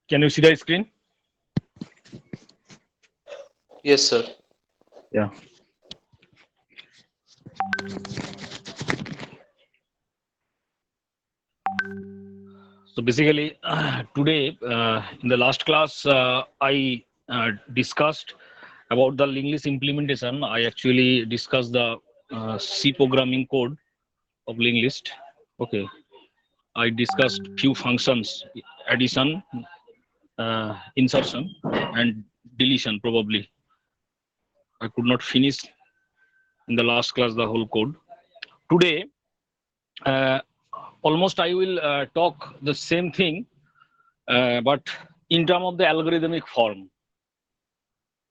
Can you see the screen? Yes, sir. Yeah. So basically, today in the last class, I discussed about the linked list implementation. I actually discussed the C programming code of linked list. Okay. I discussed few functions: addition, insertion, and deletion. Probably I could not finish in the last class the whole code. Today, uh, almost I will talk the same thing, but in terms of the algorithmic form.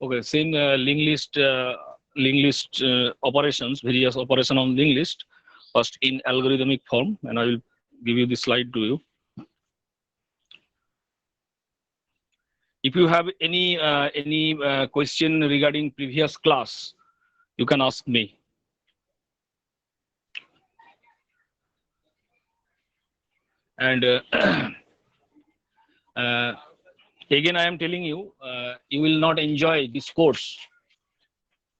Okay, same linked list operations, various operation on linked list, first in algorithmic form, and I will give you the slide to you. If you have any question regarding previous class, you can ask me. And again, I am telling you, you will not enjoy this course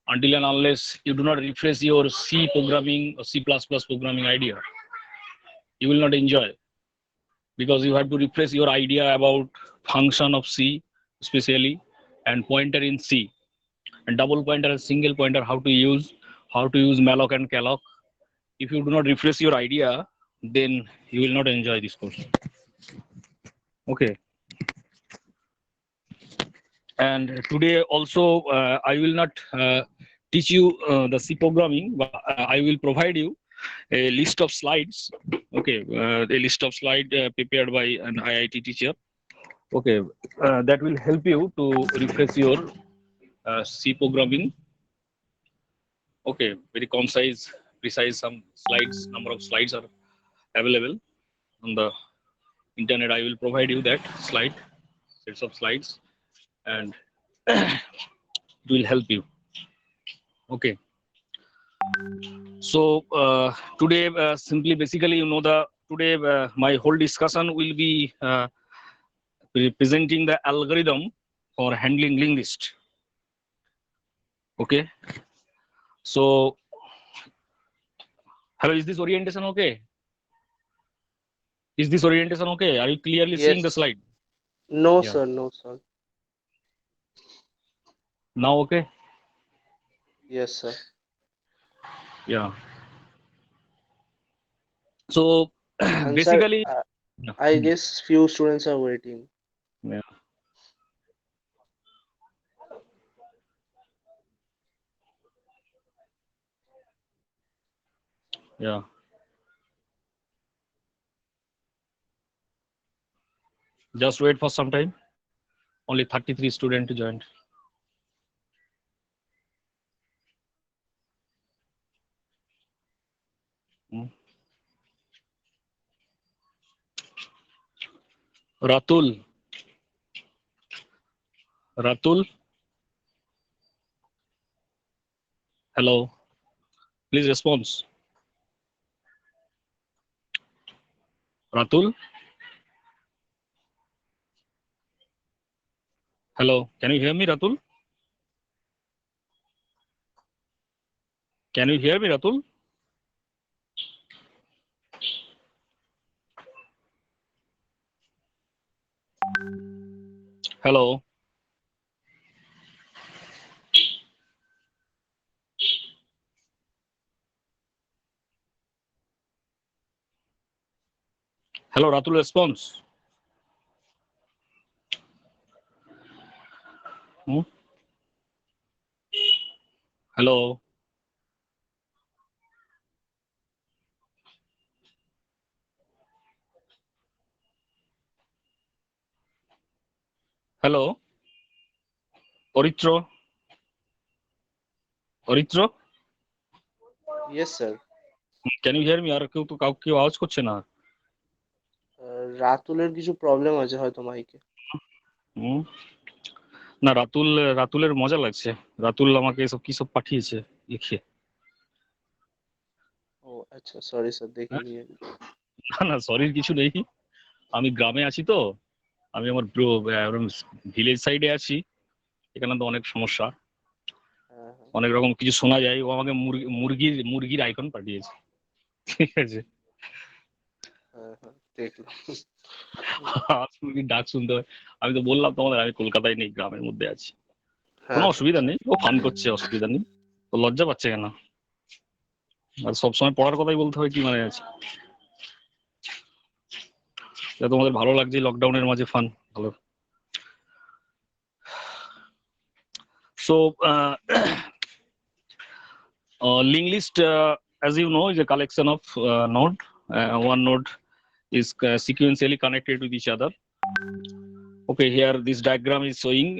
until and unless you do not refresh your C programming or C++ programming idea. You will not enjoy, because you have to refresh your idea about function of C, especially, and pointer in C, and double pointer and single pointer, how to use malloc and calloc. If you do not refresh your idea, then you will not enjoy this course. Okay. And today also, I will not teach you the C programming, but I will provide you a list of slides. Okay, a list of slides prepared by an IIT teacher. Okay, that will help you to refresh your C programming. Okay, very concise, precise. Some slides, number of slides are available on the internet. I will provide you that sets of slides, and it will help you. Okay. So today, simply, basically, today my whole discussion will be presenting the algorithm for handling linked list. Okay. So, hello, is this orientation okay? Is this orientation okay? Are you clearly seeing the Yes. slide? No, Yeah. sir. No, sir. Now okay? Yes, sir. Yeah. So And sir, basically, yeah. I guess few students are waiting. Yeah. Yeah. Just wait for some time. Only 33 students joined. Ratul. Ratul. Hello. Please respond. Ratul. Hello. Can you hear me, Ratul? Can you hear me, Ratul? Hello. Hello, Ratul, response. Hmm? Hello. Hello. Oritro. Oritro. Yes, sir. Can you hear me? আর কেউ তো কেউ আওয়াজ করছে না। রাতুলের কিছু problem আছে হয়তো মাইকে। হুম। না, রাতুলের মজা লাগছে। রাতুল আমাকে এসব কি সব পাঠিয়েছে লিখে। ও আচ্ছা, সরি স্যার, হ্যাঁ? দেখিনি। না না, সরির কিছু নেই। আমি গ্রামে আছি তো, আমি আমার ভিলেজ সাইডে আছি, এখানে তো অনেক সমস্যা, হ্যাঁ হ্যাঁ অনেক রকম কিছু শোনা যায়। ও আমাকে মুরগির আইকন পাঠিয়েছে, ঠিক আছে। হ্যাঁ হ্যাঁ দেখলাম। হাঁস মুরগির ডাক শুনতে হয়। আমি তো বললাম তোমাদের আমি কলকাতায় নেই, গ্রামের মধ্যে আছি। কোনো হ্যাঁ অসুবিধা নেই, ও ফান করছে, অসুবিধা নেই। তো লজ্জা পাচ্ছে কেন? আর সবসময় পড়ার কথাই বলতে হবে কি মানে আছে? তোমাদের ভালো লাগছে লকডাউনের মাঝে ফান, ভালো। So linked list, as you know, is a collection of node. One node is sequentially connected with each other. Okay, here this diagram is showing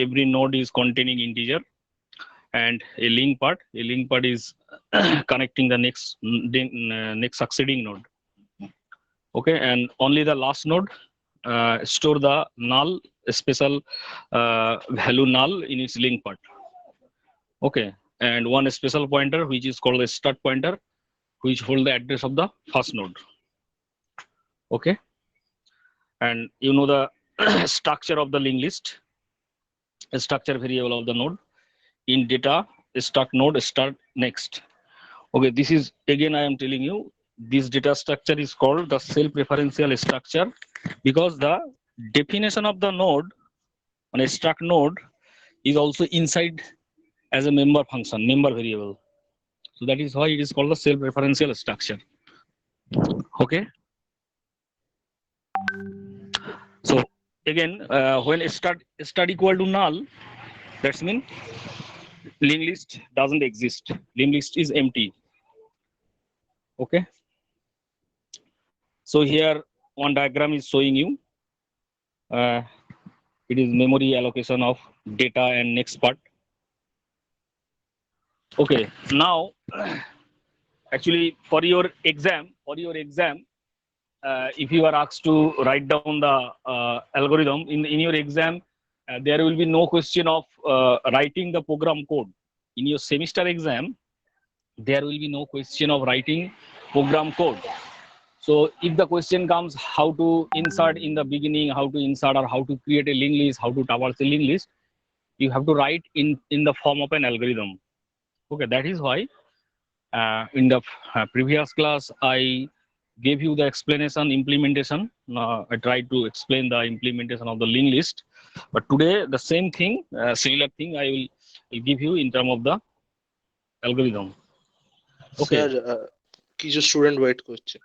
every node is containing integer and a link part. A link part is connecting the next succeeding node. Okay, and only the last node store the null special value null in its link part. Okay, and one special pointer which is called a start pointer, which hold the address of the first node. Okay, and you know the structure of the linked list, a structure variable of the node in data start node start next. Okay, this is again I am telling you, this data structure is called the self-referential structure because the definition of the node on a struct node is also inside as a member function, member variable. So that is why it is called the self-referential structure. Okay. So again, when start equal to null, that's mean linked list doesn't exist. Linked list is empty. Okay. So here one diagram is showing you. It is memory allocation of data and next part. Okay. Now, actually, for your exam, if you are asked to write down the algorithm in your exam, there will be no question of writing the program code. In your semester exam, there will be no question of writing program code. So if the question comes how to insert in the beginning, how to insert or how to create a linked list, how to traverse a linked list, you have to write in the form of an algorithm. Okay, that is why in the previous class I gave you the explanation implementation. I tried to explain the implementation of the linked list, but today the same thing, similar thing I will give you in terms of the algorithm. Okay. Sir কিছু student wait করছে।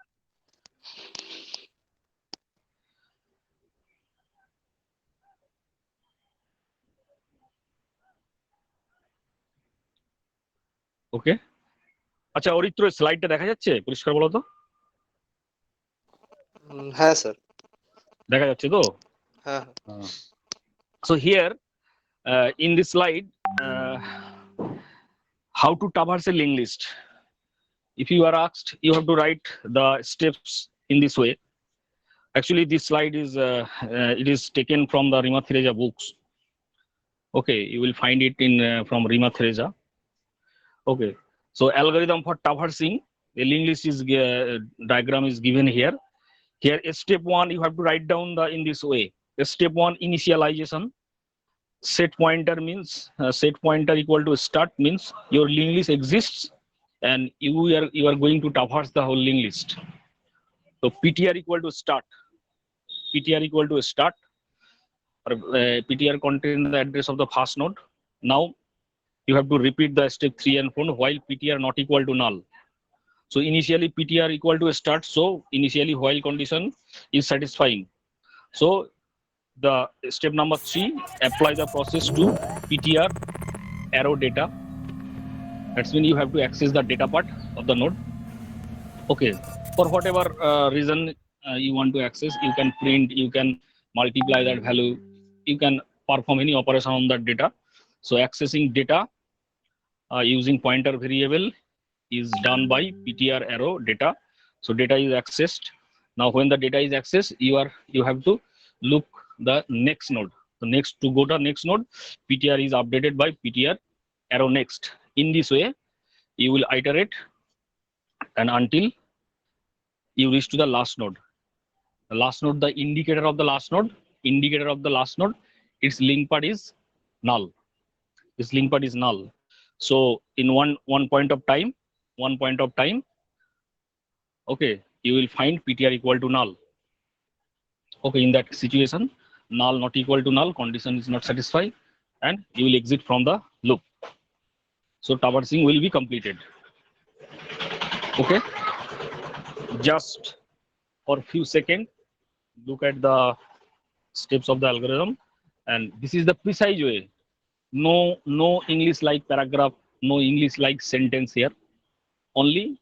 ওকে, আচ্ছা অরিত্র স্লাইডটা দেখা যাচ্ছে পরিষ্কার বলো তো? হ্যাঁ sir. দেখা যাচ্ছে তো? হ্যাঁ So here in this slide, how to traverse a linked list. If you are asked, you have to write the steps in this way. Actually, this slide is it is taken from the Rima Thereja books. Okay, you will find it in from Rima Thereja. Okay, so algorithm for traversing a linked list is diagram is given here. Here, step one, you have to write down the in this way. Step one, initialization. Set pointer means set pointer equal to start means your linked list exists and you are going to traverse the whole linked list. So ptr equal to start. Ptr equal to start. Or ptr contains the address of the first node. Now you have to repeat the step 3 and 4 while ptr not equal to null. So initially ptr equal to start. So initially while condition is satisfying. So the step number 3, apply the process to ptr arrow data. That's when you have to access the data part of the node. Okay, for whatever reason you want to access, you can print, you can multiply that value, you can perform any operation on that data. So accessing data using pointer variable is done by ptr arrow data. So data is accessed. Now when the data is accessed, you have to look the next node. So next, to go to next node, ptr is updated by ptr arrow next. In this way you will iterate and until you reach to the last node. The last node, the indicator of the last node, its link part is null. This link part is null. So in one point of time, okay, you will find PTR equal to null. Okay, in that situation, null not equal to null, condition is not satisfied, and you will exit from the loop. So traversing will be completed. Okay, just for few seconds, look at the steps of the algorithm, and this is the precise way. No English like paragraph, no English like sentence here. Only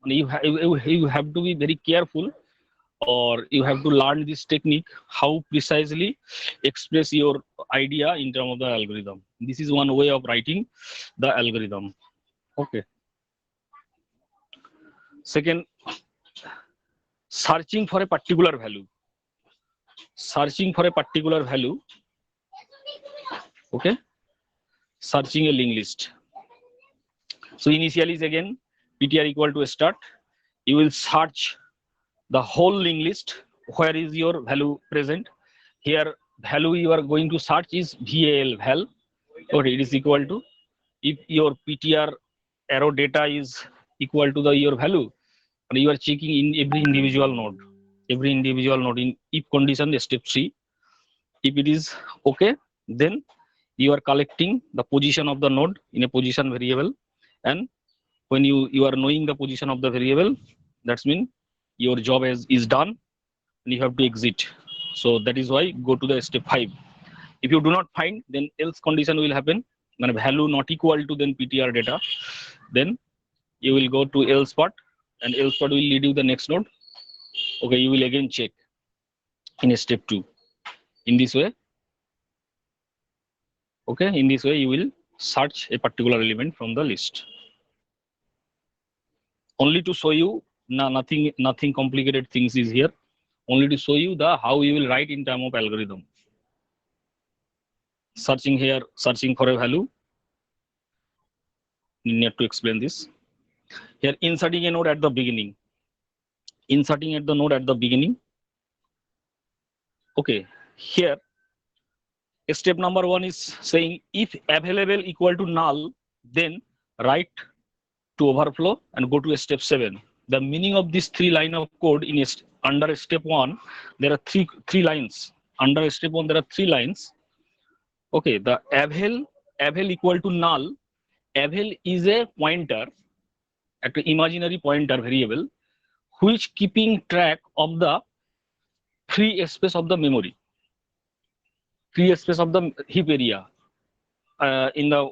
you have to be very careful, or you have to learn this technique, how precisely express your idea in terms of the algorithm. This is one way of writing the algorithm. Okay. Second, searching for a particular value. Okay. Searching a linked list. So initially is again PTR equal to start. You will search the whole linked list. Where is your value present? Here value you are going to search is val. Okay, it is equal to, if your PTR arrow data is equal to your value, and you are checking in every individual node in if condition step 3. If it is okay, then you are collecting the position of the node in a position variable, and when you are knowing the position of the variable, that's mean your job is done and you have to exit. So that is why go to the step 5. If you do not find, then else condition will happen, when value not equal to then PTR data, then you will go to else part, and else part will lead you the next node. Okay, you will again check in a step 2. In this way, okay, in this way you will search a particular element from the list. Only to show you, nothing complicated things is here. Only to show you the how you will write in terms of algorithm. Searching here, searching for a value. You need to explain this. Here, inserting a node at the beginning. Okay, here step number 1 is saying if available equal to null, then write to overflow and go to step 7. The meaning of this 3 line of code in under step 1, there are three lines. Under step 1 there are 3 lines. Okay, the avail equal to null. Avail is a pointer, an imaginary pointer variable, which keeping track of the free space of the memory, free space of the heap area. In the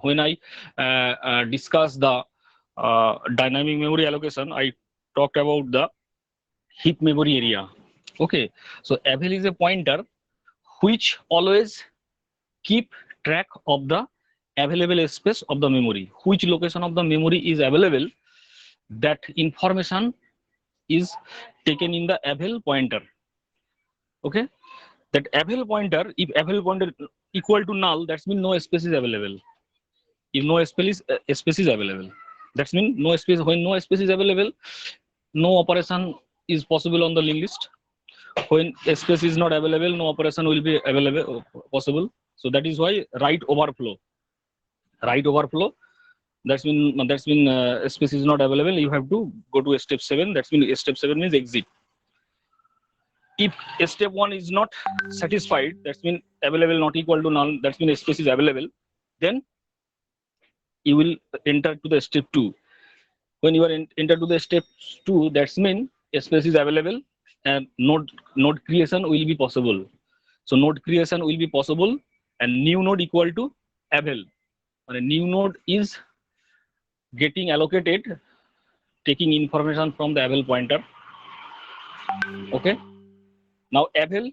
when I discuss the dynamic memory allocation, I talked about the heap memory area. Okay, so avail is a pointer which always keep track of the available space of the memory. Which location of the memory is available, that information is taken in the avail pointer. Okay, that avail pointer, if avail pointer equal to null, that means no space is available. If no space is available, that means no space. When no space is available, no operation is possible on the linked list. When space is not available, no operation will be available possible. So that is why write overflow. That's mean space is not available. You have to go to step 7. That's mean step 7 means exit. If step 1 is not satisfied, that's mean available not equal to null. That's mean space is available. Then you will enter to the step 2. When you are enter to the step 2, that's mean space is available and node creation will be possible. So node creation will be possible, and new node equal to avail. And a new node is getting allocated, taking information from the avail pointer. Okay. Now avail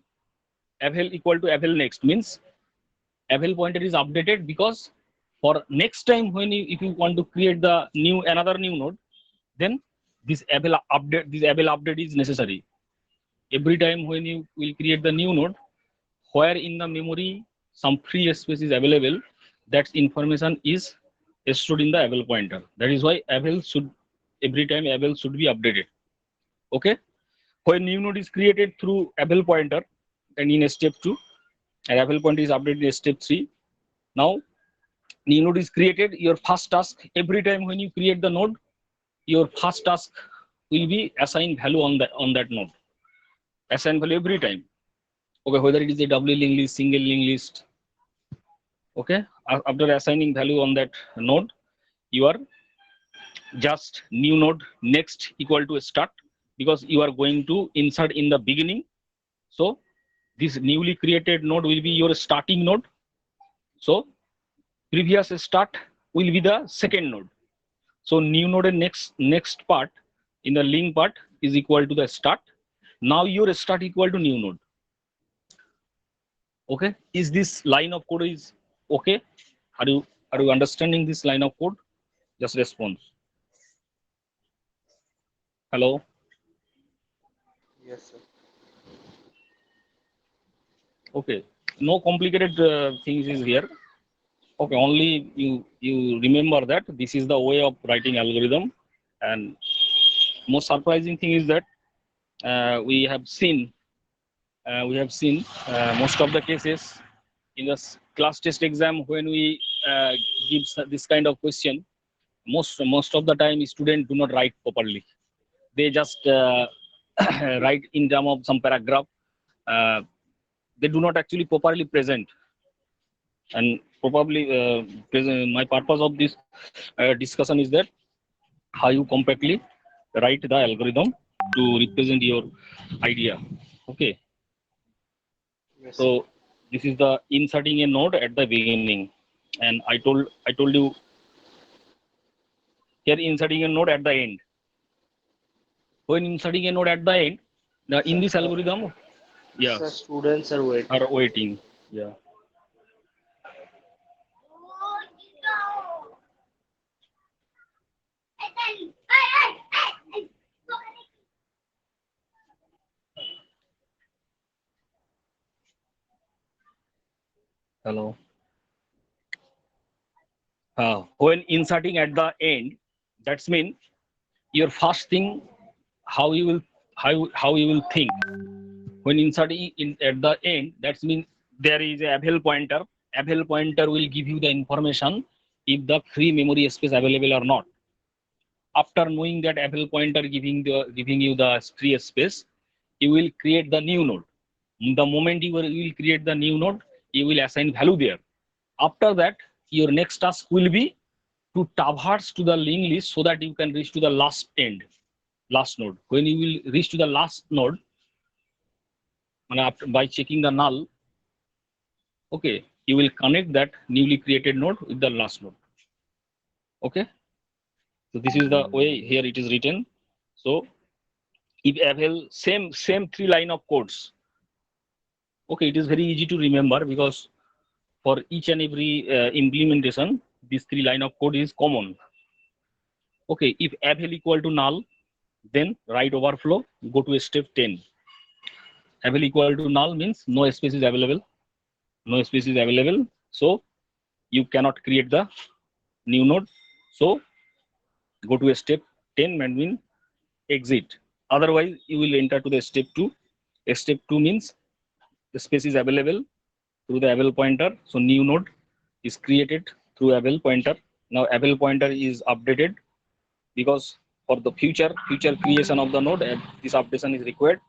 equal to avail next means avail pointer is updated, because for next time when if you want to create the another new node, then this avail update is necessary. Every time when you will create the new node, where in the memory some free space is available, that information is stored in the avail pointer. That is why every time avail should be updated. Okay. when new node is created through Abel pointer, and in step 2, and Abel pointer is updated in step 3. Now new node is created. Your first task, every time when you create the node, your first task will be assign value on that node. Assign value every time. Okay, whether it is a double linked list, single linked list. Okay, after assigning value on that node, you are just new node next equal to start, because you are going to insert in the beginning. So this newly created node will be your starting node. So previous start will be the second node. So new node and next part in the link part is equal to the start. Now your start equal to new node. Okay, is this line of code is okay? Are you understanding this line of code? Just response. Hello. Yes, sir. Okay, no complicated things is here. Okay, only you remember that this is the way of writing algorithm. And most surprising thing is that we have seen most of the cases in the class test exam, when we give this kind of question, most of the time students do not write properly. They just write in terms of some paragraph. They do not actually properly present. And probably my purpose of this discussion is that how you compactly write the algorithm to represent your idea. Okay, Yes, so sir. this is the inserting a node at the beginning, and I told you here inserting a node at the end. When inserting a node at the end, in Sir, this algorithm, sir, yes, students are waiting. are waiting. Yeah. Hello. When inserting at the end, that's mean your first thing, how you will how you will think. When inserting in at the end, that's mean there is a Abel pointer. Abel pointer will give you the information if the free memory space available or not. After knowing that Abel pointer giving you the free space, you will create the new node. The moment you will create the new node, you will assign value there. After that, your next task will be to traverse to the linked list so that you can reach to the last node. When you will reach to the last node, and after by checking the null, okay, you will connect that newly created node with the last node. Okay, so this is the way here it is written. So if Abel same 3 line of codes, okay, it is very easy to remember, because for each and every implementation, these 3 line of code is common. Okay, if Abel equal to null, then write overflow, go to step 10. Abel equal to null means no space is available. No space is available. So you cannot create the new node. So go to step 10 and mean exit. Otherwise, you will enter to the step 2. Step 2 means the space is available through the Abel pointer. So new node is created through Abel pointer. Now Abel pointer is updated, because for the future creation of the node, this updation is required.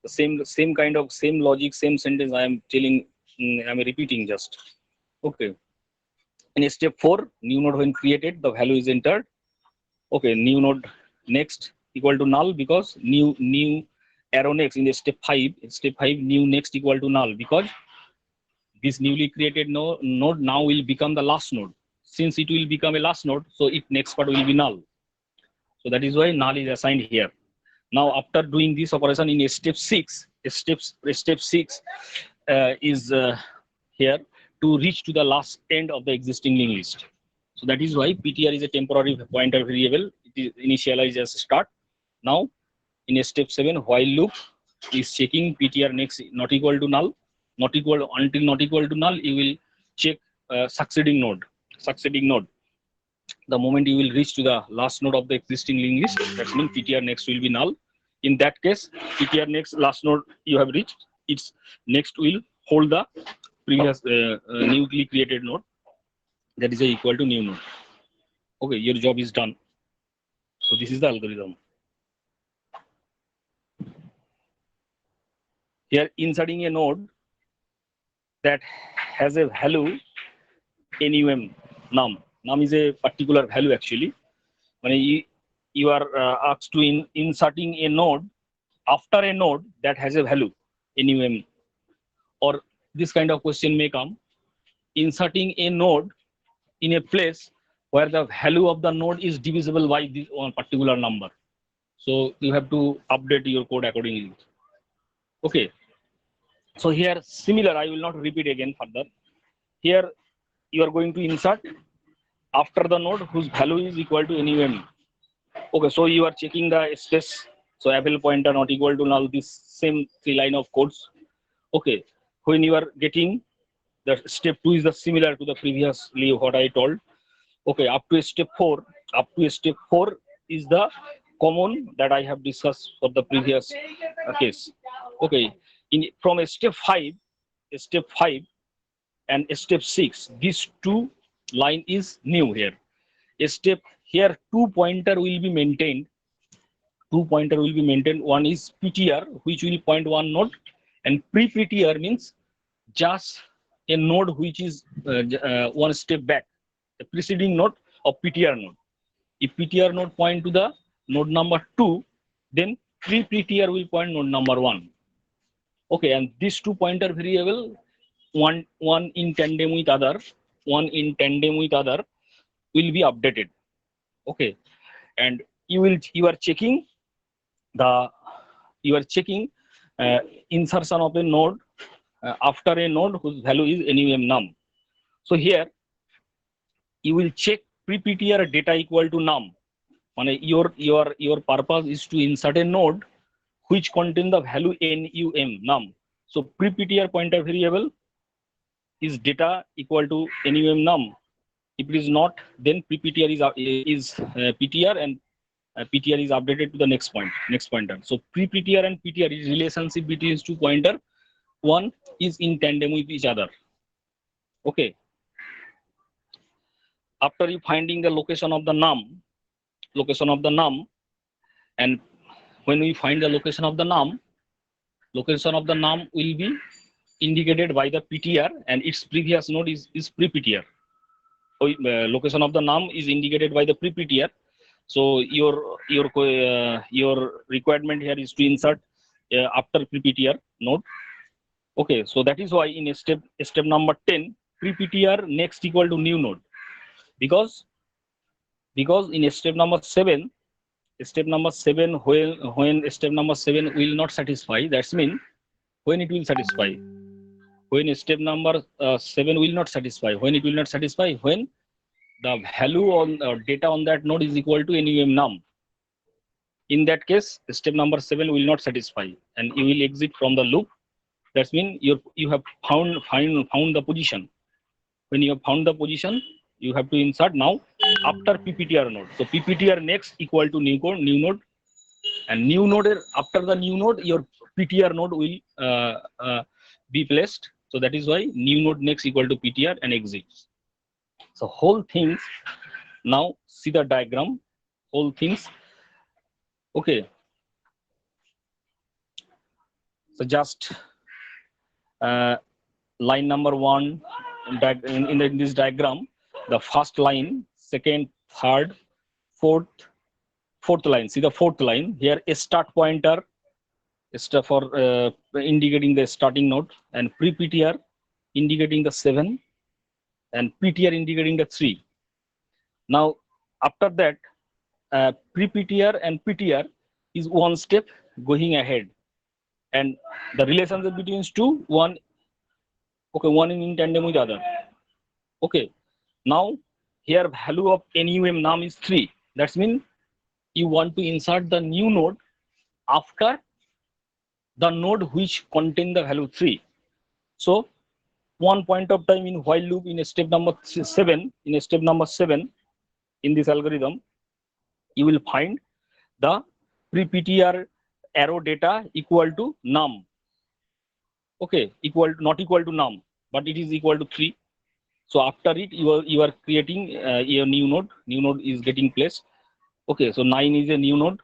The same kind of same logic, same sentence I am telling, I am repeating just. Okay. In step 4, new node when created, the value is entered. Okay, new node next equal to null, because new arrow next in the step 5. Step 5 new next equal to null, because this newly created node now will become the last node. Since it will become a last node, so its next part will be null. So that is why null is assigned here. Now after doing this operation in step 6, step 6 is here to reach to the last end of the existing linked list. So that is why PTR is a temporary pointer variable. It is initialized as start. Now in step 7, while loop is checking PTR next not equal to null, until not equal to null, you will check succeeding node. The moment you will reach to the last node of the existing linked list, that means PTR next will be null. In that case, PTR next last node you have reached, its next will hold the previous newly created node, that is equal to new node. Okay, your job is done. So this is the algorithm. Here inserting a node that has a value num. Num is a particular value actually. When you are asked to inserting a node after a node that has a value num, or this kind of question may come, inserting a node in a place where the value of the node is divisible by this one particular number. So you have to update your code accordingly. Okay. So here similar, I will not repeat again further. Here you are going to insert after the node whose value is equal to num. Okay, so you are checking the space. So apple pointer not equal to null, this same 3 line of codes. Okay, when you are getting the step 2 is the similar to the previously what I told. Okay, up to step 4 is the common that I have discussed for the previous case. Okay, from a step 5 and step 6, these 2 line is new here. A step here 2 pointer will be maintained. One is PTR, which will point one node, and pre-PTR means just a node which is one step back, the preceding node of PTR node. If PTR node point to the node number 2, then pre-PTR will point node number 1. Okay, and these 2 pointer variable, one in tandem with other, will be updated. Okay, and you are checking insertion of a node after a node whose value is num. So here you will check pre-PTR data equal to num. Your purpose is to insert a node which contain the value num. So pre-PTR pointer variable is data equal to num. If it is not, then pre-PTR is PTR, and PTR is updated to the next pointer. So pre-PTR and PTR is relationship between these 2 pointer. One is in tandem with each other. Okay. After you finding the location of the num, and when we find the location of the num will be indicated by the PTR, and its previous node is pre-PTR. So, location of the num is indicated by the pre-PTR. So your requirement here is to insert after pre-PTR node. Okay, so that is why in step number 10, pre-PTR next equal to new node, because in step number 7, when step number 7 will not satisfy, that's mean when it will satisfy. When step number 7 will not satisfy, when it will not satisfy, when the value on data on that node is equal to num. In that case, step number 7 will not satisfy, and you will exit from the loop. That means you have found the position. When you have found the position, you have to insert now after PPTR node. So PPTR next equal to new node, and new node after the new node, your PTR node will be placed. So that is why new node next equal to PTR and exits. So whole things, now see the diagram, whole things. Okay. So just line number 1 in this diagram, the first line, second, third, fourth line. See the fourth line here, a start pointer for indicating the starting node, and pre-PTR indicating the 7, and PTR indicating the 3. Now after that, pre-PTR and PTR is one step going ahead, and the relationship between two, one in tandem with other. Okay, now here value of num is 3. That's mean you want to insert the new node after the node which contain the value 3. So one point of time in while loop in step number 7, in this algorithm, you will find the pre-PTR arrow data equal to num. Okay, not equal to num, but it is equal to 3. So after it, you are creating a new node. New node is getting placed. Okay, so 9 is a new node.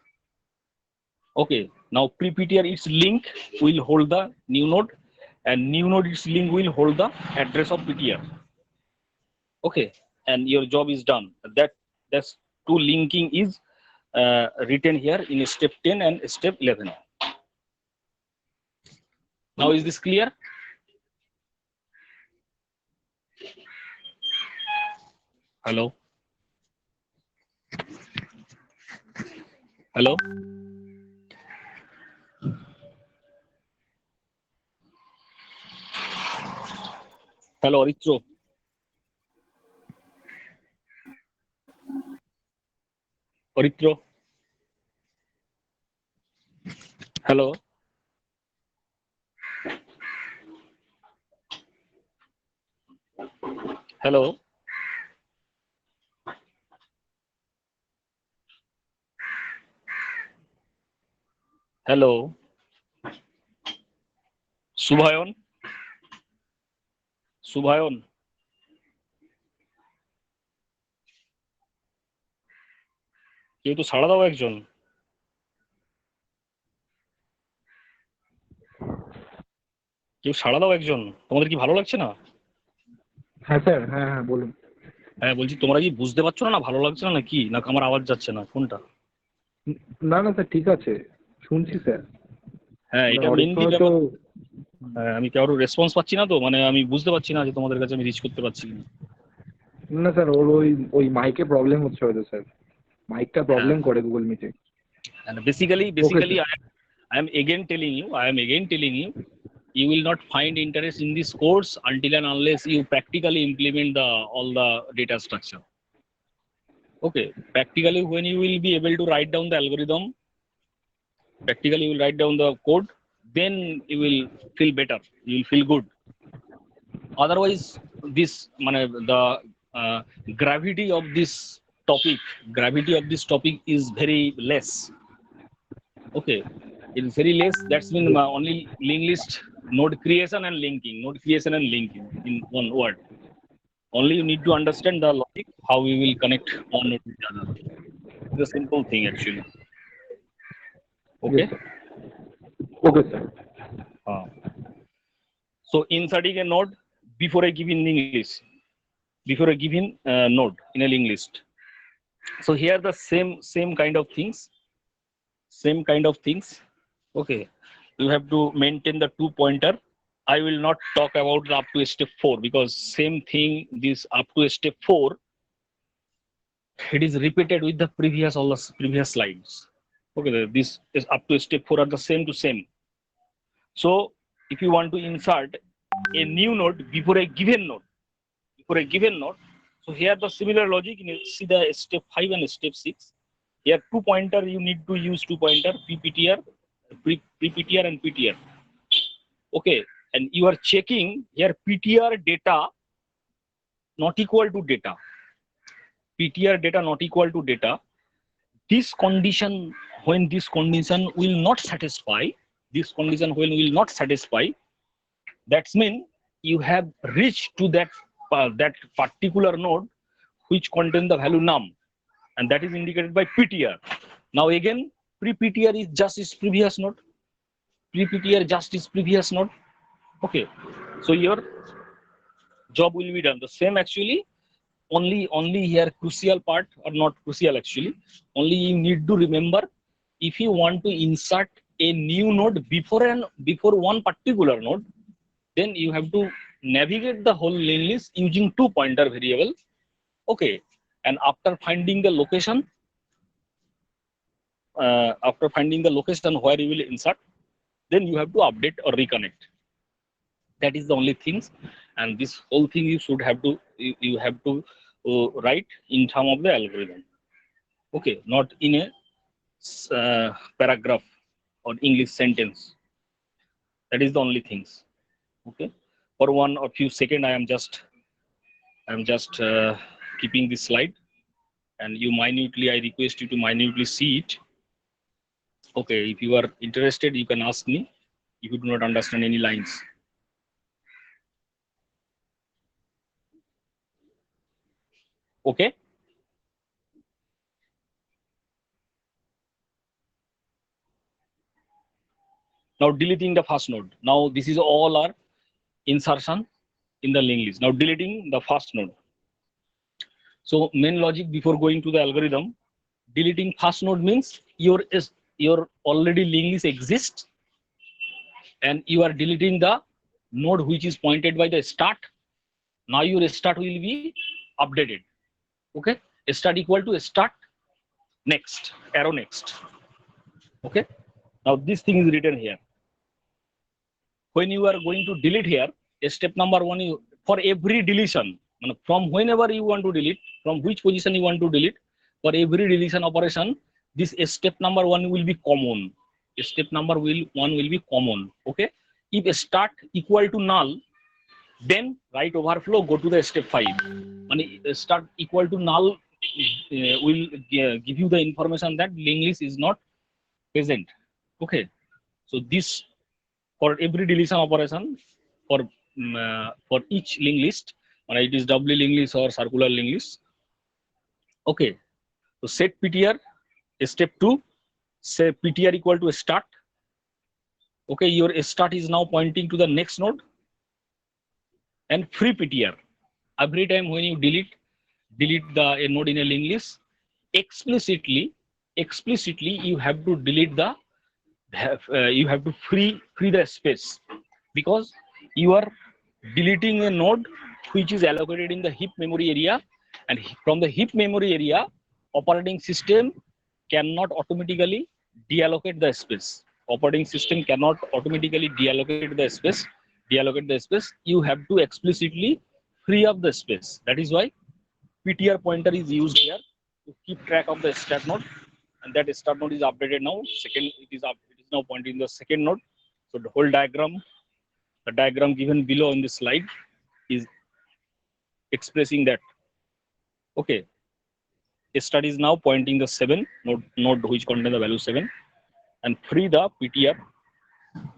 Okay, now pre-PTR its link will hold the new node, and new node its link will hold the address of PTR. Okay, and your job is done. That's two linking is written here in step 10 and step 11. Now is this clear? Hello? Hello? Hello, Aritro. Aritro. Hello? Hello? Hello? Subhayon? Subhayon? কেউ তো সাড়া দাও একজন। কেউ সাড়া দাও একজন। তোমাদের কি ভালো লাগছে না? হ্যাঁ স্যার, হ্যাঁ হ্যাঁ বলুন। হ্যাঁ বলছি, তোমরা কি বুঝতে পারছো না, ভালো লাগছে না নাকি, না আমার আওয়াজ যাচ্ছে না কোনটা? না না স্যার, ঠিক আছে, শুনছি স্যার। হ্যাঁ, এটা মেইনলি আমি কারোর রেসপন্স পাচ্ছি না, তো মানে আমি বুঝতে পারছি না যে তোমাদের কাছে আমি রিচ করতে পারছি না। না স্যার, ওর ওই মাইকে প্রবলেম হচ্ছে হয়তো স্যার, মাইকটা প্রবলেম করে গুগল মিটে। And basically I am again telling you, you will not find interest in this course until and unless you practically implement all the data structure. Okay, practically when you will be able to write down the algorithm, practically you will write down the code, then you will feel better, you will feel good. Otherwise this the gravity of this topic is very less. Okay, it is very less. That's mean only linked list, node creation and linking in one word. Only you need to understand the logic, how we will connect one node with the other. It's a simple thing actually. Okay. Okay sir. So inserting a node before a given linked list, before a given node in a linked list. So here the same kind of things. Okay, you have to maintain the 2 pointer. I will not talk about the up to step 4 because same thing, this up to step 4, it is repeated with the all the previous slides. Okay, this is up to step 4 are the same to same. So if you want to insert a new node before a given node, so here the similar logic, you see the step 5 and step 6. Here 2 pointer, you need to use 2 pointer, pre-PTR and PTR. Okay, and you are checking here PTR data not equal to data. PTR data not equal to data. This condition, when this condition will not satisfy, that's mean you have reached to that particular node which contain the value num, and that is indicated by PTR. Now again, pre-PTR is just its previous node. Okay, so your job will be done the same actually. Only here crucial part, or not crucial actually, only you need to remember, if you want to insert a new node before one particular node, then you have to navigate the whole linked list using 2 pointer variable. Okay, and after finding the location where you will insert, then you have to update or reconnect. That is the only things, and this whole thing you should have to write in terms of the algorithm. Okay, not in a paragraph or English sentence. That is the only things. Okay, for one or few seconds I am just keeping this slide, and I request you to minutely see it. Okay, if you are interested, you can ask me if you do not understand any lines. Okay. Now deleting the first node. Now this is all our insertion in the linked list. Now deleting the first node. So main logic before going to the algorithm, deleting first node means your already linked list exists, and you are deleting the node which is pointed by the start. Now your start will be updated. Okay, start equal to start next, arrow next. Okay, now this thing is written here. When you are going to delete here, step number one, for every deletion, from whenever you want to delete, from which position you want to delete, for every deletion operation, this step number one will be common. Step number one will be common. Okay, if start equal to null, then write overflow, go to the step 5. Start equal to null will give you the information that linked list is not present. Okay, so this for every deletion operation for each linked list, it is doubly linked list or circular linked list. Okay, so set ptr step 2, say ptr equal to start. Okay, your start is now pointing to the next node, and free ptr. Every time when you delete a node in a linked list, explicitly you have to delete the you have to free the space, because you are deleting a node which is allocated in the heap memory area, and from the heap memory area, operating system cannot automatically deallocate the space. Operating system cannot automatically deallocate the space. You have to explicitly free up the space. That is why ptr pointer is used here to keep track of the start node, and that start node is updated now. It is now pointing the second node. So the whole diagram, the diagram given below in the slide, is expressing that. Okay, start is now pointing the 7 node which contain the value 7, and free the ptr,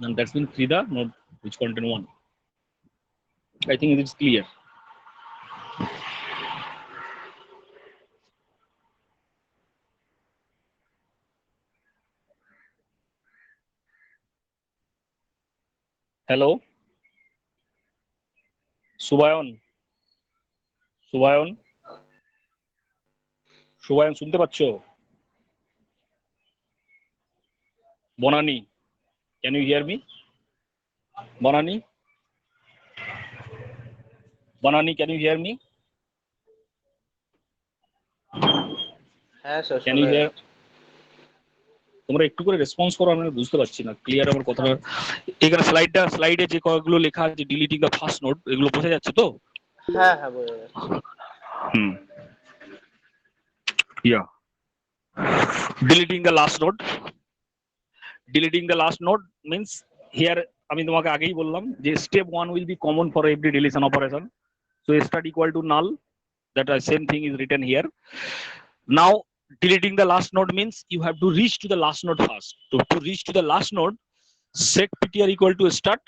and that's been free the node which contain 1. I think it is clear. Hello, Subayon শুনতে পাচ্ছো? Bonani, can you hear me? Bonani, can you hear me? হ্যাঁ sir, Can you hear? তোমরা একটু করে response করো, আমি বুঝতে পারছি না ক্লিয়ার আমার কথাটা। এখানে স্লাইডে যে কয়েকগুলো লেখা আছে ডিলিটিং দ্য ফার্স্ট নোড, এগুলো বোঝা যাচ্ছে তো? হ্যাঁ হ্যাঁ বোঝা যাচ্ছে। Yeah. Deleting the last node. Deleting the last node means here আমি তোমাকে আগেই বললাম যে step 1 will be common for every deletion operation. So start equal to null. That same thing is written here. Now deleting the last node means you have to reach to the last node first. To reach to the last node, set ptr equal to start.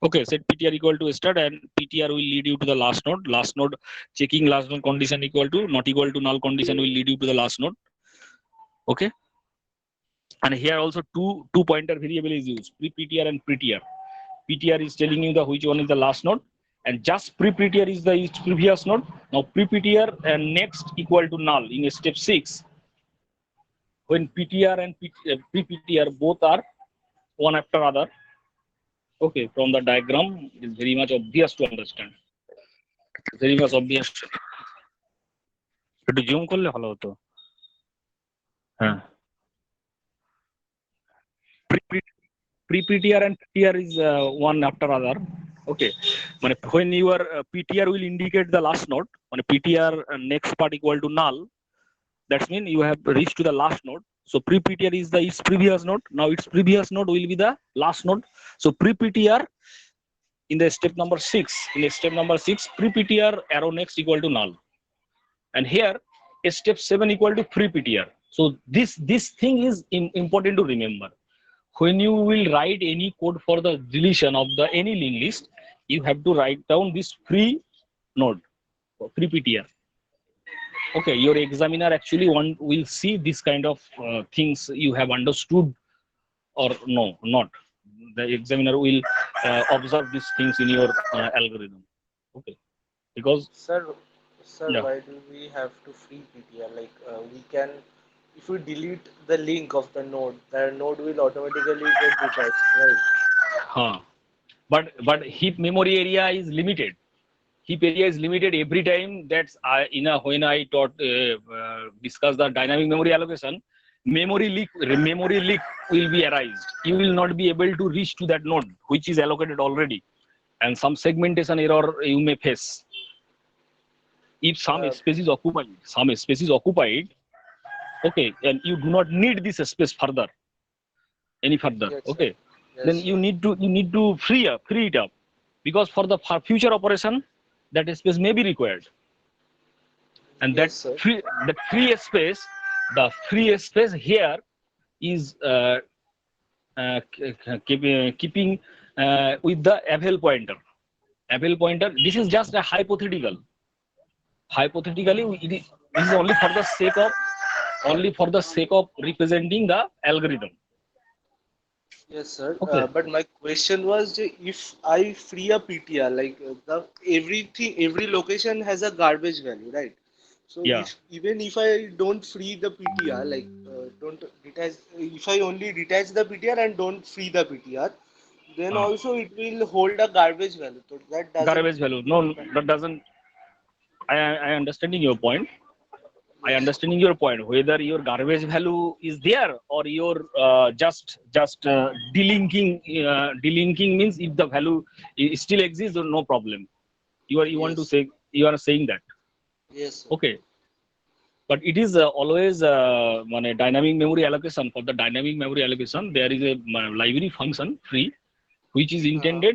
Okay, set ptr equal to start, and ptr will lead you to the last node. Last node checking last node condition equal to not equal to null condition will lead you to the last node. Okay, and here also two pointer variable is used, pre-ptr and pretr. Ptr is telling you the which one is the last node, and just pre-ptr is the previous node. Now pre-ptr and next equal to null in step 6, when ptr and pre-ptr both are one after other. Okay, from the diagram it is very much obvious to understand. Very much obvious. একটু zoom করলে ভালো হতো। হ্যাঁ, pre-ptr and ptr is one after other. Okay, when your ptr will indicate the last node, when ptr next part equal to null, that means you have reached to the last node. So pre-ptr is its previous node. Now its previous node will be the last node. So pre-ptr in the step number 6, pre-ptr arrow next equal to null, and here step 7 equal to pre-ptr. So this thing is important to remember. When you will write any code for the deletion of the any linked list, you have to write down this free node, free PTR. Okay, your examiner actually will see this kind of things you have understood or no, not. The examiner will observe these things in your algorithm. Okay, because Sir, sir, yeah, why do we have to free PTR? Like, we can, if we delete the link of the node will automatically get detached, right? huh. But heap memory area is limited. Heap area is limited every time. That's when I taught discuss the dynamic memory allocation. Memory leak will be arised. You will not be able to reach to that node which is allocated already, and some segmentation error you may face. If Uh, some space is occupied, okay, and you do not need this space any further, yes, sir. okay, Yes, then sir. you need to free it up, because for the future operation that space may be required, and Yes, sir. that free space here is keeping with the avail pointer. Avail pointer. This is just a hypothetical. Hypothetically, this is only for the sake of representing the algorithm. Yes, sir. Okay. But my question was, if I free a PTR, like every location has a garbage value, right? So Yeah. if even if I don't free the PTR, like don't detach, if I only detach the PTR and don't free the PTR, then Uh, also it will hold a garbage value. So that doesn't Garbage value. No, that doesn't. I understanding your point. I yes, sir. understanding your point. Whether your garbage value is there or your just delinking. Delinking means if the value still exists, or no problem. Yes, You are saying that. yes, sir. Okay. But it is always dynamic memory allocation. For the dynamic memory allocation, there is a library function free, which is Uh-huh.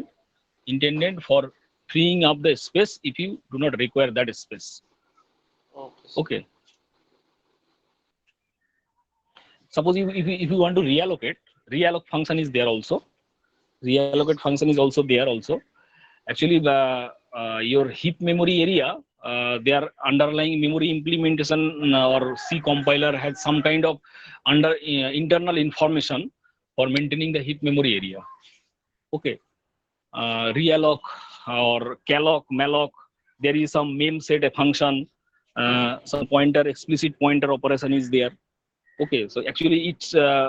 intended for freeing up the space if you do not require that space. Okay, sir. Okay. Suppose if you want to reallocate function is there also. Reallocate Yes. function is also there also. Actually, your heap memory area, their underlying memory implementation or C compiler has some kind of internal information for maintaining the heap memory area. Okay, realloc or calloc, malloc, there is some mem set a function, some pointer, explicit pointer operation is there. Okay, so actually it's uh,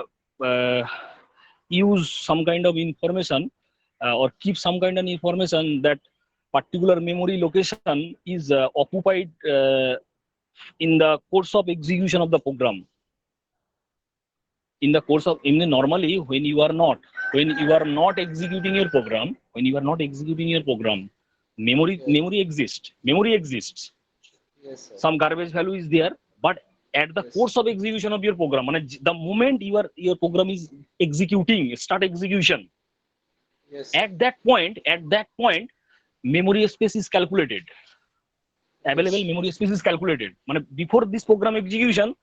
use some kind of information or keep some kind of information that particular memory location is occupied in the course of execution of the program. Normally when you are not executing your program, Yes. memory exists, Yes, sir. some garbage value is there, but at the Yes. course of execution of your program, the moment your program is executing, start execution, Yes, sir. at that point memory space is calculated, available Yes. memory space is calculated. Before this program execution,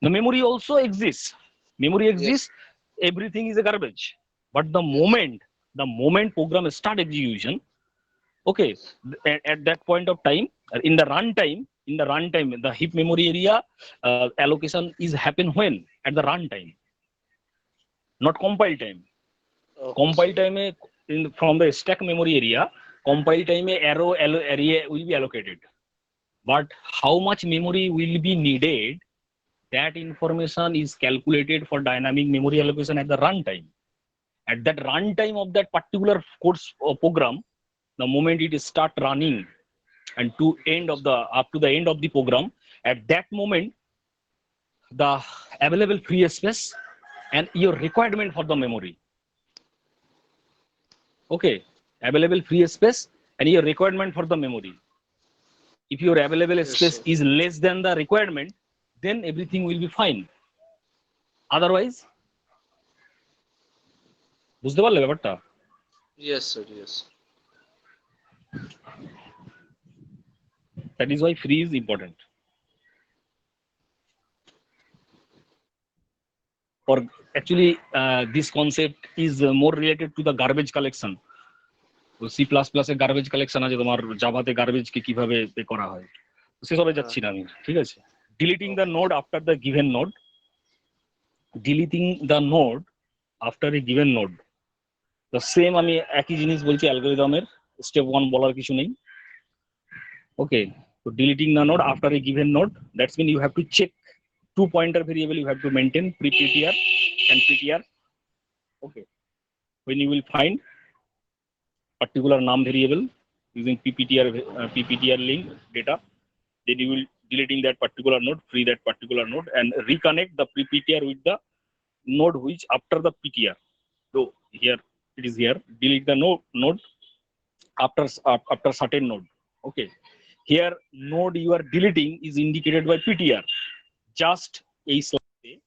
the memory Yes. exists, everything is a garbage. But Yes. the moment program start execution, okay, Yes. at that point of time, in the runtime, the heap memory area allocation is happen when at the runtime, not compile time. Okay, Compile sir. time from the stack memory area, compile time area will be allocated, but how much memory will be needed, that information is calculated for dynamic memory allocation at the runtime. At that runtime of that particular course program, the moment it start running and Yes. up to the end of the program, at that moment the available free space and your requirement for the memory, okay, available free space and your requirement for the memory, if your available Yes, space sir. is less than the requirement, then everything will be fine. Otherwise, বুঝতে পারলে ব্যাপারটা? Yes, sir. Yes. That is why free is important. or actually this concept is more related to the garbage collection. C plus প্লাসে garbage collection আছে, তোমার জাভাতে গার্বেজকে কিভাবে pay করা হয়, সেসবে যাচ্ছি না আমি, ঠিক আছে। Deleting the node after the given node, deleting the node after a given node, the same আমি একই জিনিস বলছি, অ্যালগরিদমের স্টেপ 1 বলার কিছু নেই। ওকে, তো deleting the node after a given node, that's mean you have to check 2 pointer variable, you have to maintain pre-ptr and ptr. Okay, when you will find particular num variable using pptr link data, then you will deleting that particular node, free that particular node, and reconnect the pre-ptr with the node which after the ptr. So here it is here, delete the node after certain node. Okay, here node you are deleting is indicated by ptr. Just a slide,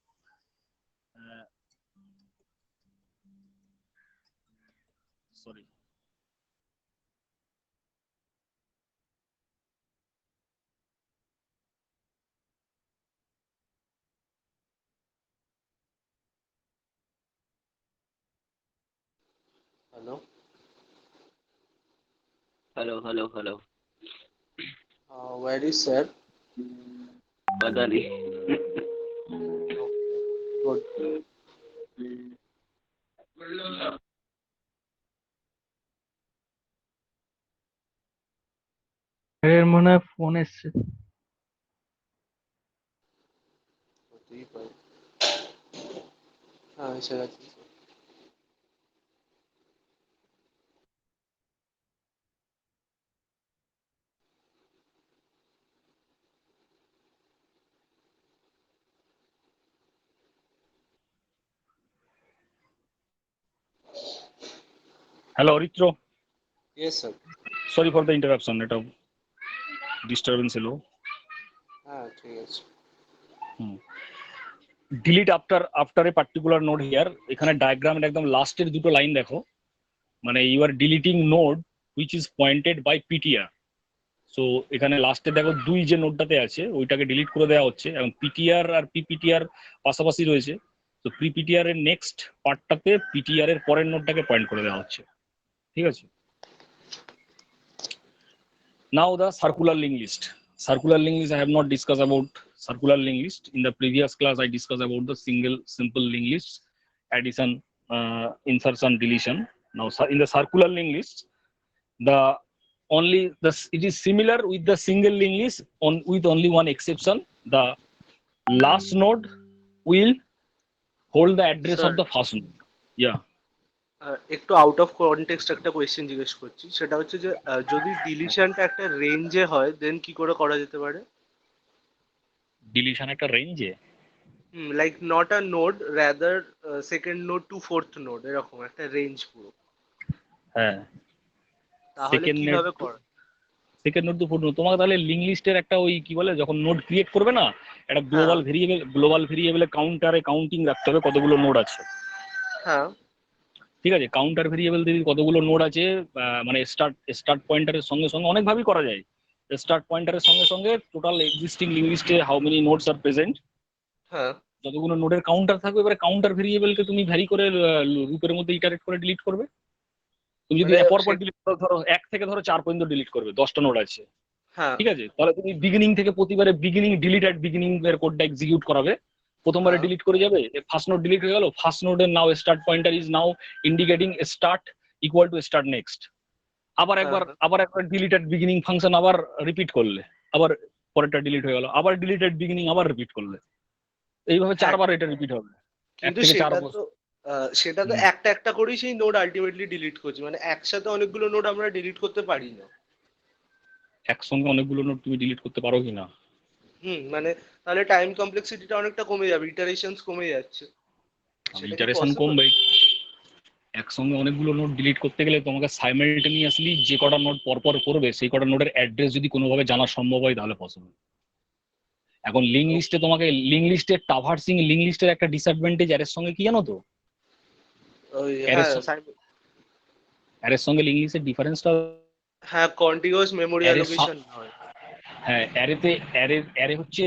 sorry, Hello. Hello. Where is sir? पता नहीं। Good. এর মনে হয় phone এসছে। হতেই পারে। হ্যাঁ এসে গেছে। hello Ritro, Yes sir. sorry for the interruption, এটা disturbance হলো। হ্যাঁ ঠিক আছে। delete after a particular node here, এখানে ডায়াগ্রামের একদম লাস্টের দুটো লাইন দেখো, মানে you are deleting node which is pointed by ptr. So এখানে লাস্টে দেখো 2 যে নোডটাতে আছে ওইটাকে ডিলিট করে দেওয়া হচ্ছে, এবং পিটিআর আর পিপিটিআর পাশাপাশি রয়েছে, তো পিপিটিআর এর নেক্সট পার্টটাতে পিটিআর এর পরের নোডটাকে পয়েন্ট করে দেওয়া হচ্ছে, ঠিক আছে। Now the circular linked list. Circular linked list I have not discussed about circular linked list. In the previous class I discussed about the simple linked list, addition, insertion, deletion. Now in the circular linked list, it is similar with the single linked list with only one exception. The last node will hold the address Sir. of the first node. Yeah. একটু out of context একটা question জিজ্ঞেস করছি, সেটা হচ্ছে যে যদি ডিলিশনটা একটা রেঞ্জে হয় দেন কি করে করা যেতে পারে? Deletion একটা রেঞ্জে, like not a node, rather second node to fourth node, এরকম একটা রেঞ্জ পুরো। হ্যাঁ, তাহলে Second কিভাবে node করা? সেকেন্ড নোড তো ফুট নোড, তোমাকে তাহলে লিঙ্ক লিস্টের একটা ওই কি বলে যখন নোড ক্রিয়েট করবে না, একটা গ্লোবাল ভেরিয়েবলে কাউন্টারে কাউন্টিং রাখতে হবে কতগুলো নোড আছে, হ্যাঁ ঠিক আছে। কাউন্টার ভেরিয়েবল দিদি কতগুলো নোড আছে, মানে স্টার্ট পয়েন্টারের সঙ্গে সঙ্গে অনেকভাবেই করা যায়। স্টার্ট পয়েন্টারের সঙ্গে সঙ্গে টোটাল এক্সিস্টিং লিঙ্ক লিস্টে how many nodes are present, হ্যাঁ যতগুলো নোডের কাউন্টার থাকবে, এবারে কাউন্টার ভেরিয়েবলকে তুমি ভ্যারি করে লুপের মধ্যে ইটারেট করে ডিলিট করবে। তুমি যদি মানে পরপর ডিলিট করো, ধরো 1 থেকে ধরো 4 পর্যন্ত ডিলিট করবে, 10টা নোড আছে, হ্যাঁ ঠিক আছে, তাহলে তুমি বিগিনিং থেকে প্রতিবারে ডিলিট অ্যাট বিগিনিং এর কোডটা এক্সিকিউট করাবে, প্রথমবারে হ্যাঁ। ডিলিট করে যাবে, ফার্স্ট নোড ডিলিট হয়ে গেল, ফার্স্ট নোডের নাও start pointer is now indicating start equal to start next, আবার একবার ডিলিট অ্যাট বিগিনিং ফাংশন আবার রিপিট করলে, আবার পরেরটা ডিলিট হয়ে গেল, আবার ডিলিট অ্যাট বিগিনিং আবার রিপিট করলে, এইভাবে 4বার এটা রিপিট হবে। কিন্তু 1 থেকে 4 সেটা তো একটা একটা করেই সেই নোড আলটিমেটলি ডিলিট করছে, মানে একসাথে অনেকগুলো নোড আমরা ডিলিট করতে পারি না। একসঙ্গে অনেকগুলো নোড তুমি ডিলিট করতে পারো কিনা? মানে তাহলে টাইম কমপ্লেক্সিটিটা অনেকটা কমে যাবে, ইটারেশনস কমে যাচ্ছে। সেটা কি ইটারেশন possible? কমবে, একসঙ্গে অনেকগুলো নোড ডিলিট করতে গেলে তোমাকে সাইমালটেনিয়াসলি যে কটা নোড পরপর করবে সেই কটা নোডের অ্যাড্রেস যদি কোনোভাবে জানা সম্ভব হয় তাহলে পসিবল। এখন লিঙ্ক লিস্টে তোমাকে লিঙ্ক লিস্টের ট্রাভার্সিং লিঙ্ক লিস্টের একটা ডিসঅ্যাডভান্টেজ অ্যারের সঙ্গে কি জানো তো? অ্যারের সঙ্গে লিঙ্ক লিস্টের ডিফারেন্সটা, হ্যাঁ কন্টিনিউয়াস মেমোরি Array অ্যালোকেশন হয়। হ্যাঁ, অ্যারে হচ্ছে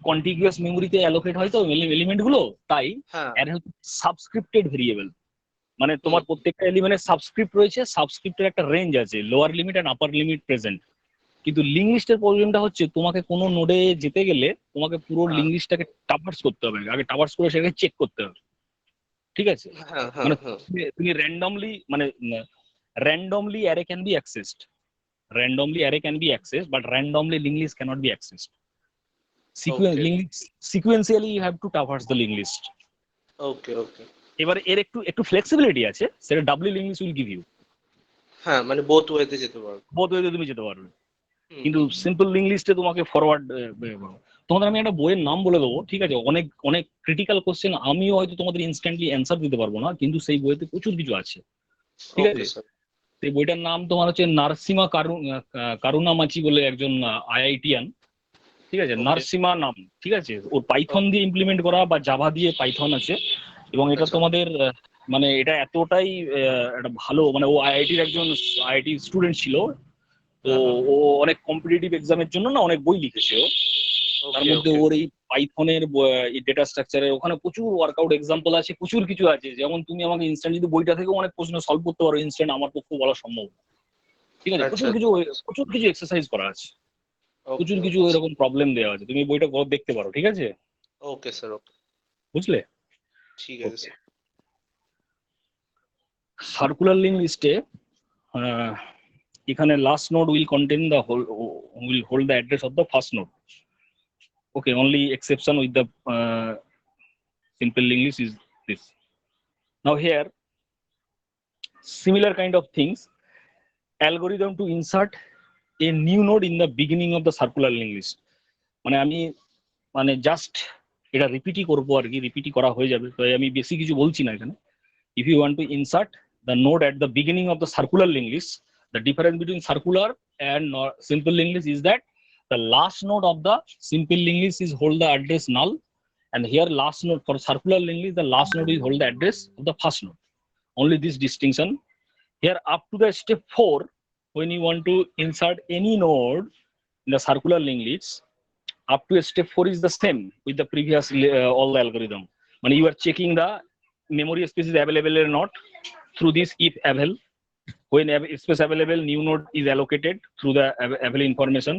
কন্টিগুয়াস মেমোরিতে অ্যালোকেট হয় তো এলিমেন্ট গুলো, তাই হ্যাঁ। অ্যারে হচ্ছে সাবস্ক্রিপ্টেড ভেরিয়েবল। মানে তোমার হুম। প্রত্যেকটা এলিমেন্টের সাবস্ক্রিপ্ট রয়েছে, সাবস্ক্রিপ্টের একটা রেঞ্জ আছে, lower limit and upper limit present. কিন্তু লিঙ্ক লিস্টের প্রবলেমটা হচ্ছে তোমাকে কোনো নোডে যেতে গেলে তোমাকে পুরো হ্যাঁ লিঙ্ক লিস্টটাকে ট্রাভার্স করতে হবে, আগে ট্রাভার্স করে সেটাকে চেক করতে হবে, ঠিক আছে? হ্যাঁ হ্যাঁ মানে হ্যাঁ। তুমি র্যান্ডমলি মানে randomly array can be accessed, randomly array can be accessed, but randomly linked list cannot be accessed. Okay Sequentially you have to traverse the linked list. ওকে ওকে। এবার এর একটু একটু ফ্লেক্সিবিলিটি আছে, সেটা doubly link list will give you, হ্যাঁ মানে both ওয়েতে যেতে পারবো। বোথ ওয়েতে তুমি যেতে পারবে। হুম, কিন্তু হুম। সিম্পল লিঙ্ক লিস্টে তোমাকে ফরওয়ার্ড, তোমাদের আমি একটা বইয়ের নাম বলে দেবো, ঠিক আছে? অনেক অনেক ক্রিটিক্যাল কোশ্চেন আমিও হয়তো তোমাদের ইনস্ট্যান্টলি অ্যান্সার দিতে পারবো না, কিন্তু সেই বইতে প্রচুর কিছু আছে, ঠিক ওকে আছে? স্যার। এই বইটার নাম তোমার হচ্ছে নারসিমা কারুনামাচি বলে একজন আইআইটিয়ান, ঠিক আছে? ওকে নারসিমা নাম, ঠিক আছে? ওর পাইথন ওকে। দিয়ে ইমপ্লিমেন্ট করা বা জাভা দিয়ে পাইথন আছে, এবং এটা আচ্ছা তোমাদের মানে এটা এতটাই একটা ভালো, মানে ও আইআইটির একজন আইআইটি স্টুডেন্ট ছিল, তো হ্যাঁ হ্যাঁ। ও অনেক কম্পিটিটিভ এক্সামের জন্য না অনেক বই লিখেছে ও। তার ওকে মধ্যে ওকে। ওর এই পাইথনের ডেটা স্ট্রাকচারের ওখানে প্রচুর ওয়ার্কআউট এক্সাম্পল আছে, প্রচুর কিছু আছে, যেমন তুমি আমাকে ইনস্ট্যান্ট যদি বইটা থেকেও অনেক প্রশ্ন সলভ করতে পারো ইনস্ট্যান্ট, আমার পক্ষে বলা সম্ভব না, ঠিক আছে? আচ্ছা প্রচুর কিছু এক্সারসাইজ করা আছে, ওকে প্রচুর কিছু ওকে। এরকম প্রবলেম দেওয়া আছে, তুমি বইটা দেখতে পারো, ঠিক আছে? Okay sir okay. বুঝলে? ঠিক আছে ওকে। স্যার। সার্কুলার লিঙ্ক লিস্টে এখানে last node will contain the will hold the address of the first node. Okay, only exception with the simple link list is this. Now here, similar kind of things, algorithm to insert a new node in the beginning of the circular link list. মানে আমি মানে just এটা রিপিটই করবো আর কি, রিপিটই করা হয়ে যাবে, তো আমি বেশি কিছু বলছি না এখানে। If you want to insert the node at the beginning of the circular linked list, the difference between circular and simple linked list is that the last node of the simple linked list is hold the address null, and here last node for circular linked list, the last node is hold the address of the first node. Only this distinction. Here up to the step 4, when you want to insert any node in the circular linked list, up to step 4 is the same with the previous all the algorithm. When you are checking the memory space is available or not through this if avail. When space available, new node is allocated through the avail information,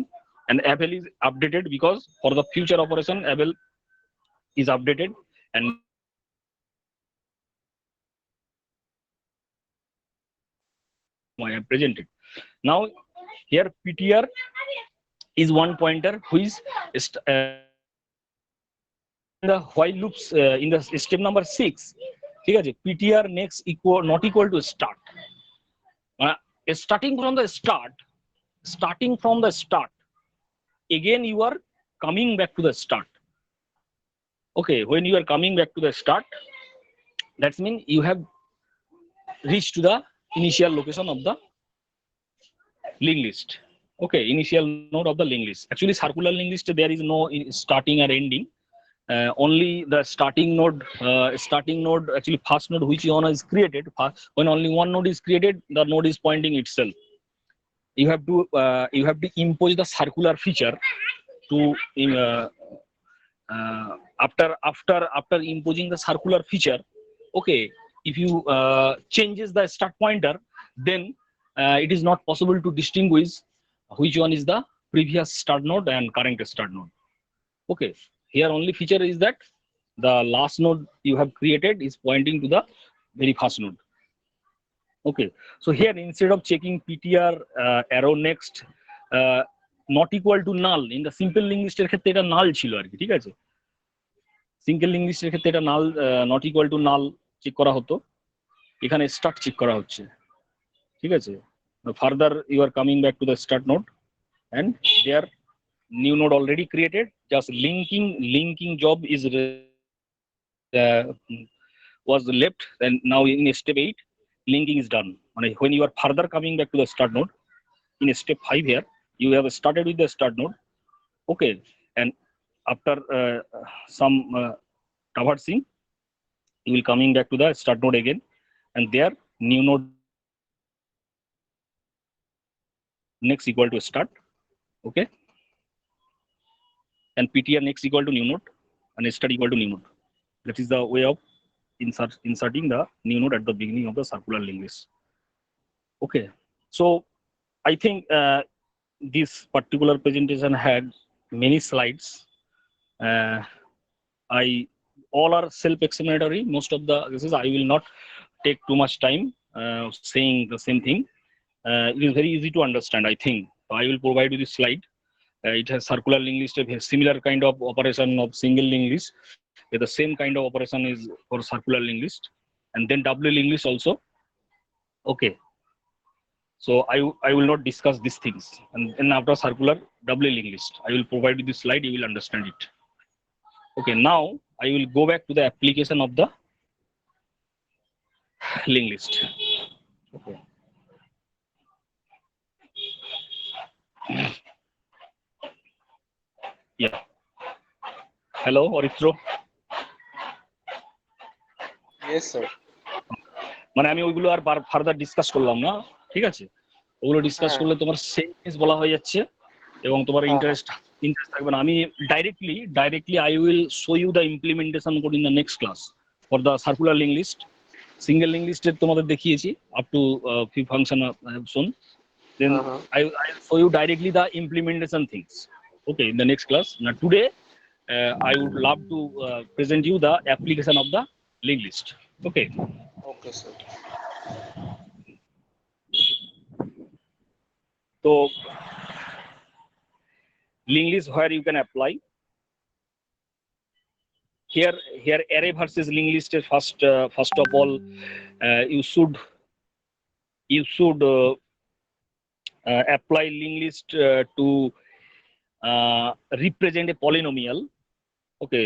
and avail is updated because for the future operation avail is updated, and I have presented. Now here PTR is one pointer which is the while loops in the step number 6, ঠিক আছে? PTR next equal not equal to start. Starting from the start, again you are coming back to the start. Okay, when you are coming back to the start, that means you have reached to the initial location of the linked list. Okay, initial node of the linked list. Actually, circular linked list there is no starting or ending. Only the starting node actually first node which one is created. When only one node is created, the node is pointing itself. You have to impose the circular feature to after imposing the circular feature. Okay, if you changes the start pointer, then it is not possible to distinguish which one is the previous start node and current start node. Okay, here only feature is that the last node you have created is pointing to the very first node. Okay, so here instead of checking PTR arrow next not equal to null, in the simple linked list এর ক্ষেত্রে এটা null ছিল আর কি, ঠিক আছে? Single link লিস্টের ক্ষেত্রে এটা null not equal to null check করা হতো, এখানে স্টার্ট চেক করা হচ্ছে, ঠিক আছে? Further you are coming back to the start node and their new node already created, just linking job is was left, and now in step 8 linking is done. When you are further coming back to the start node in step 5, here you have started with the start node. Okay, and after some traversing, you will coming back to the start node again, and there new node next equal to start. Okay, and ptr next equal to new node and start equal to new node. That is the way of inserting the new node at the beginning of the circular linked list. Okay, so I think this particular presentation had many slides. All are self-explanatory. Most of the cases I will not take too much time saying the same thing. It is very easy to understand, I think. I will provide you this slide. It has circular linked list, a similar kind of operation of single linked list. The same kind of operation is for circular linked list, and then double linked list also. Okay. So I will not discuss these things. And then after circular double linked list, I will provide you this slide. You will understand it. Okay. Now I will go back to the application of the linked list. Okay. Yeah. Hello, Orithro. Yes, sir. মানে আমি ওইগুলো আর further discuss করলাম না, ঠিক আছে? ওগুলো discuss হ্যাঁ। করলে তোমার সেম জিনিস বলা হয়ে যাচ্ছে এবং তোমার হ্যাঁ, ইন্টারেস্ট থাকবে না। আমি directly I will show you the implementation code in the next class for the circular link list. Single link লিস্টের তোমাদের দেখিয়েছি আপ টু ফিউ ফাংশন শোন। Then I will show you directly the implementation things. Okay, in the next class. Now today, I would love to present you the application of the linked list. Okay. Okay, sir. So, linked list where you can apply. Here array versus linked list is first of all, you should apply linked list to represent a polynomial. Okay,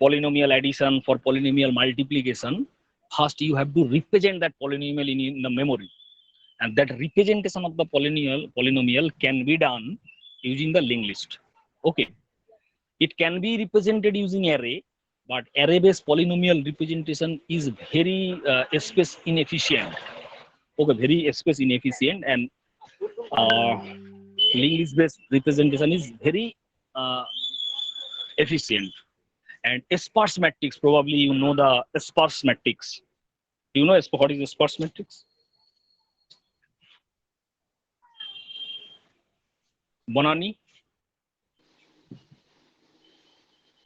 polynomial addition, for polynomial multiplication. First, you have to represent that polynomial in the memory, and that representation of the polynomial can be done using the linked list. Okay, it can be represented using array, but array-based polynomial representation is very space inefficient. Okay, very space inefficient, and linked list based representation is very efficient. And sparse matrix, probably you know the sparse matrix. Do you know what is a sparse matrix? Bonani?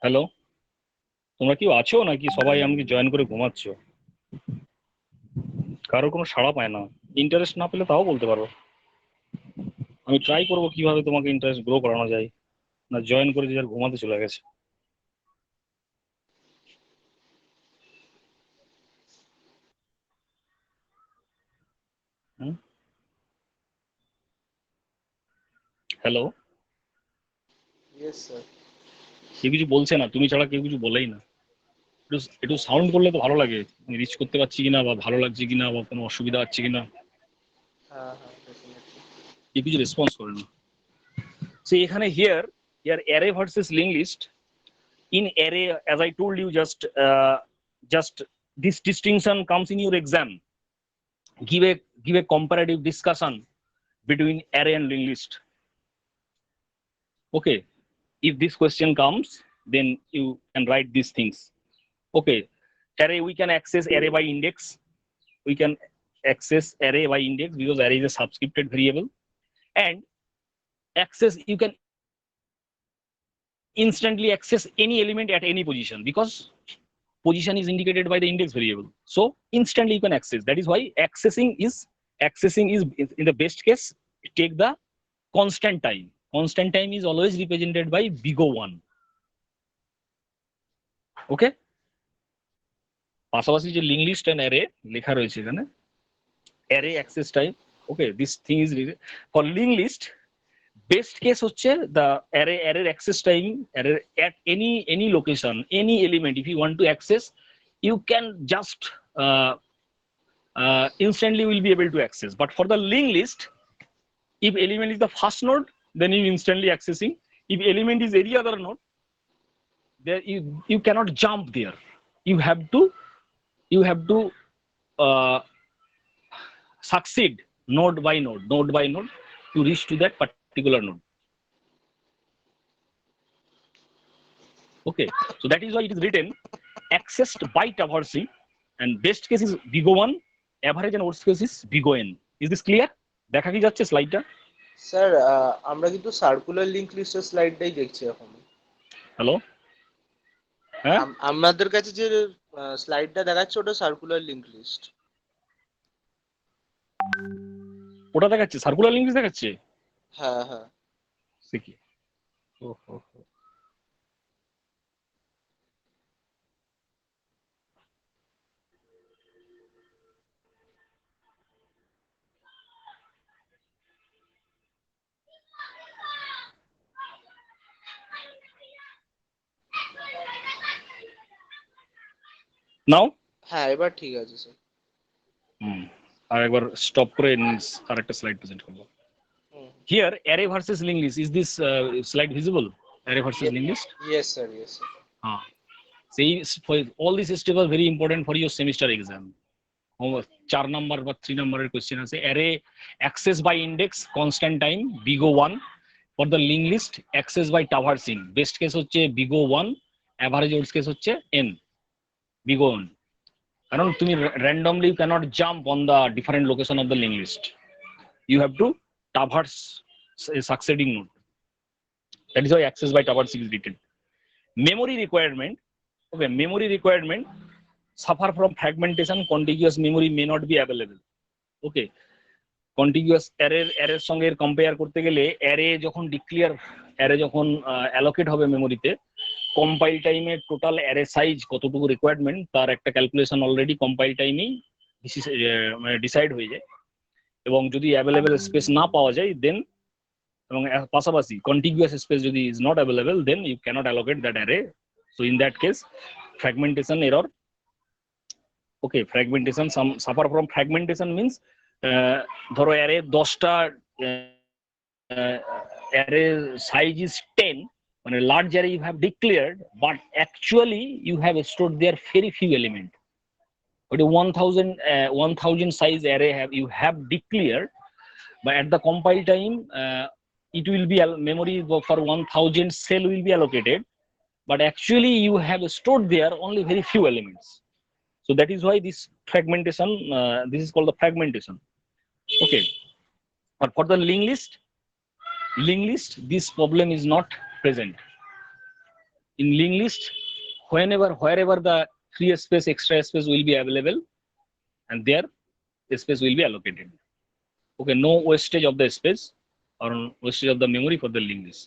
Hello? তোমরা কি আছো নাকি সবাই আমাকে join করে ঘুমাচ্ছো? কারো কোনো সাড়া পায় না। ইন্টারেস্ট না পেলে তাও বলতে পারো। আমি ট্রাই করবো কিভাবে তোমাকে ইন্টারেস্ট গ্রো করানো যায়। না জয়েন করে যে আর ঘুমাতে চলে গেছে। হ্যালো? Yes, sir. কেউ কিছু বলছে না, তুমি ছাড়া কেউ কিছু বলেই না। একটু সাউন্ড করলে তো ভালো লাগে, রিচ করতে পারছি কিনা বা ভালো লাগছে কিনা বা কোনো অসুবিধা হচ্ছে কিনা। Definitely. কেউ কিছু রেসপন্স করে না। সো এখানে here array versus linked list. In array, as I told you, just this distinction comes in your exam. Give a comparative discussion between array and linked list. Okay, if this question comes, then you can write these things. Okay, array, we can access array by index. We can access array by index because array is a subscripted variable, and you can instantly access any element at any position because position is indicated by the index variable. So instantly you can access. That is why accessing is in the best case take the constant time. Constant time is always represented by big O1. Okay, পাশাপাশি যে link list and array লেখা রয়েছে এখানে array access time. Okay, this thing is for link list best case হচ্ছে the array access time at any location, any element. If you want to access, you can just instantly will be able to access. But for the linked list, if element is the first node, then you instantly accessing. If element is any other node, there you cannot jump there. You have to succeed node by node to reach to that particular node. Okay, so that is why it is written accessed by traversing, and best case is big O1, average and worst case is big O(n). Is this clear? দেখা কি যাচ্ছে স্লাইডটা? Sir আমরা কিন্তু circular link লিস্টের স্লাইডটাই দেখছি এখন। Hello, হ্যাঁ আমাদের কাছে যে স্লাইডটা দেখাচ্ছে ওটা সার্কুলার লিংক লিস্ট। ওটা দেখাচ্ছে, সার্কুলার লিঙ্ক দেখাচ্ছে। হ্যাঁ হ্যাঁ সে কি? ওহো, নাও হ্যাঁ এবার ঠিক আছে স্যার। আর একবার স্টপ করে আরেকটা স্লাইড প্রেজেন্ট করব। Here, array versus linked list. Is this slide visible? Array versus linked list. Yes sir yes sir. See, for all these steps are very important for your semester exam. 4 number বা 3 number question আছে array access by index constant time big O1, for the linked list access by traversing best case হচ্ছে big O1, average worst case হচ্ছে n big O1, কারণ তুমি randomly you cannot jump on the different location of the linked list, you have to traverse a succeeding node. That is why access by traversing is written. Memory requirement, okay, memory requirement suffer from fragmentation, contiguous memory may not be available. Okay, contiguous array সঙ্গে compare করতে গেলে array যখন declare, array যখন allocate হবে মেমোরিতে, compile টাইমে total array size কতটুকু requirement তার একটা ক্যালকুলেশন অলরেডি কম্পাইল টাইমেই ডিসাইড হয়ে যায়, এবং যদি অ্যাভেলেবেল স্পেস না পাওয়া যায় দেন, এবং পাশাপাশি কন্টিগুয়াস স্পেস যদি is not available then you cannot allocate that array. So in that case fragmentation error. Okay, fragmentation, some suffer from fragmentation means ধরো array 10টা array size is 10, মানে large array you have declared but actually you have stored there very few element. But 1000 size array you have declared, but at the compile time it will be memory for 1000 cell will be allocated, but actually you have stored there only very few elements. So that is why this fragmentation, this is called the fragmentation. Okay, but for the linked list this problem is not present. In linked list, wherever the free space, extra space will be available, and there the space will be allocated. Okay, no wastage of the space or wastage of the memory for the linked list.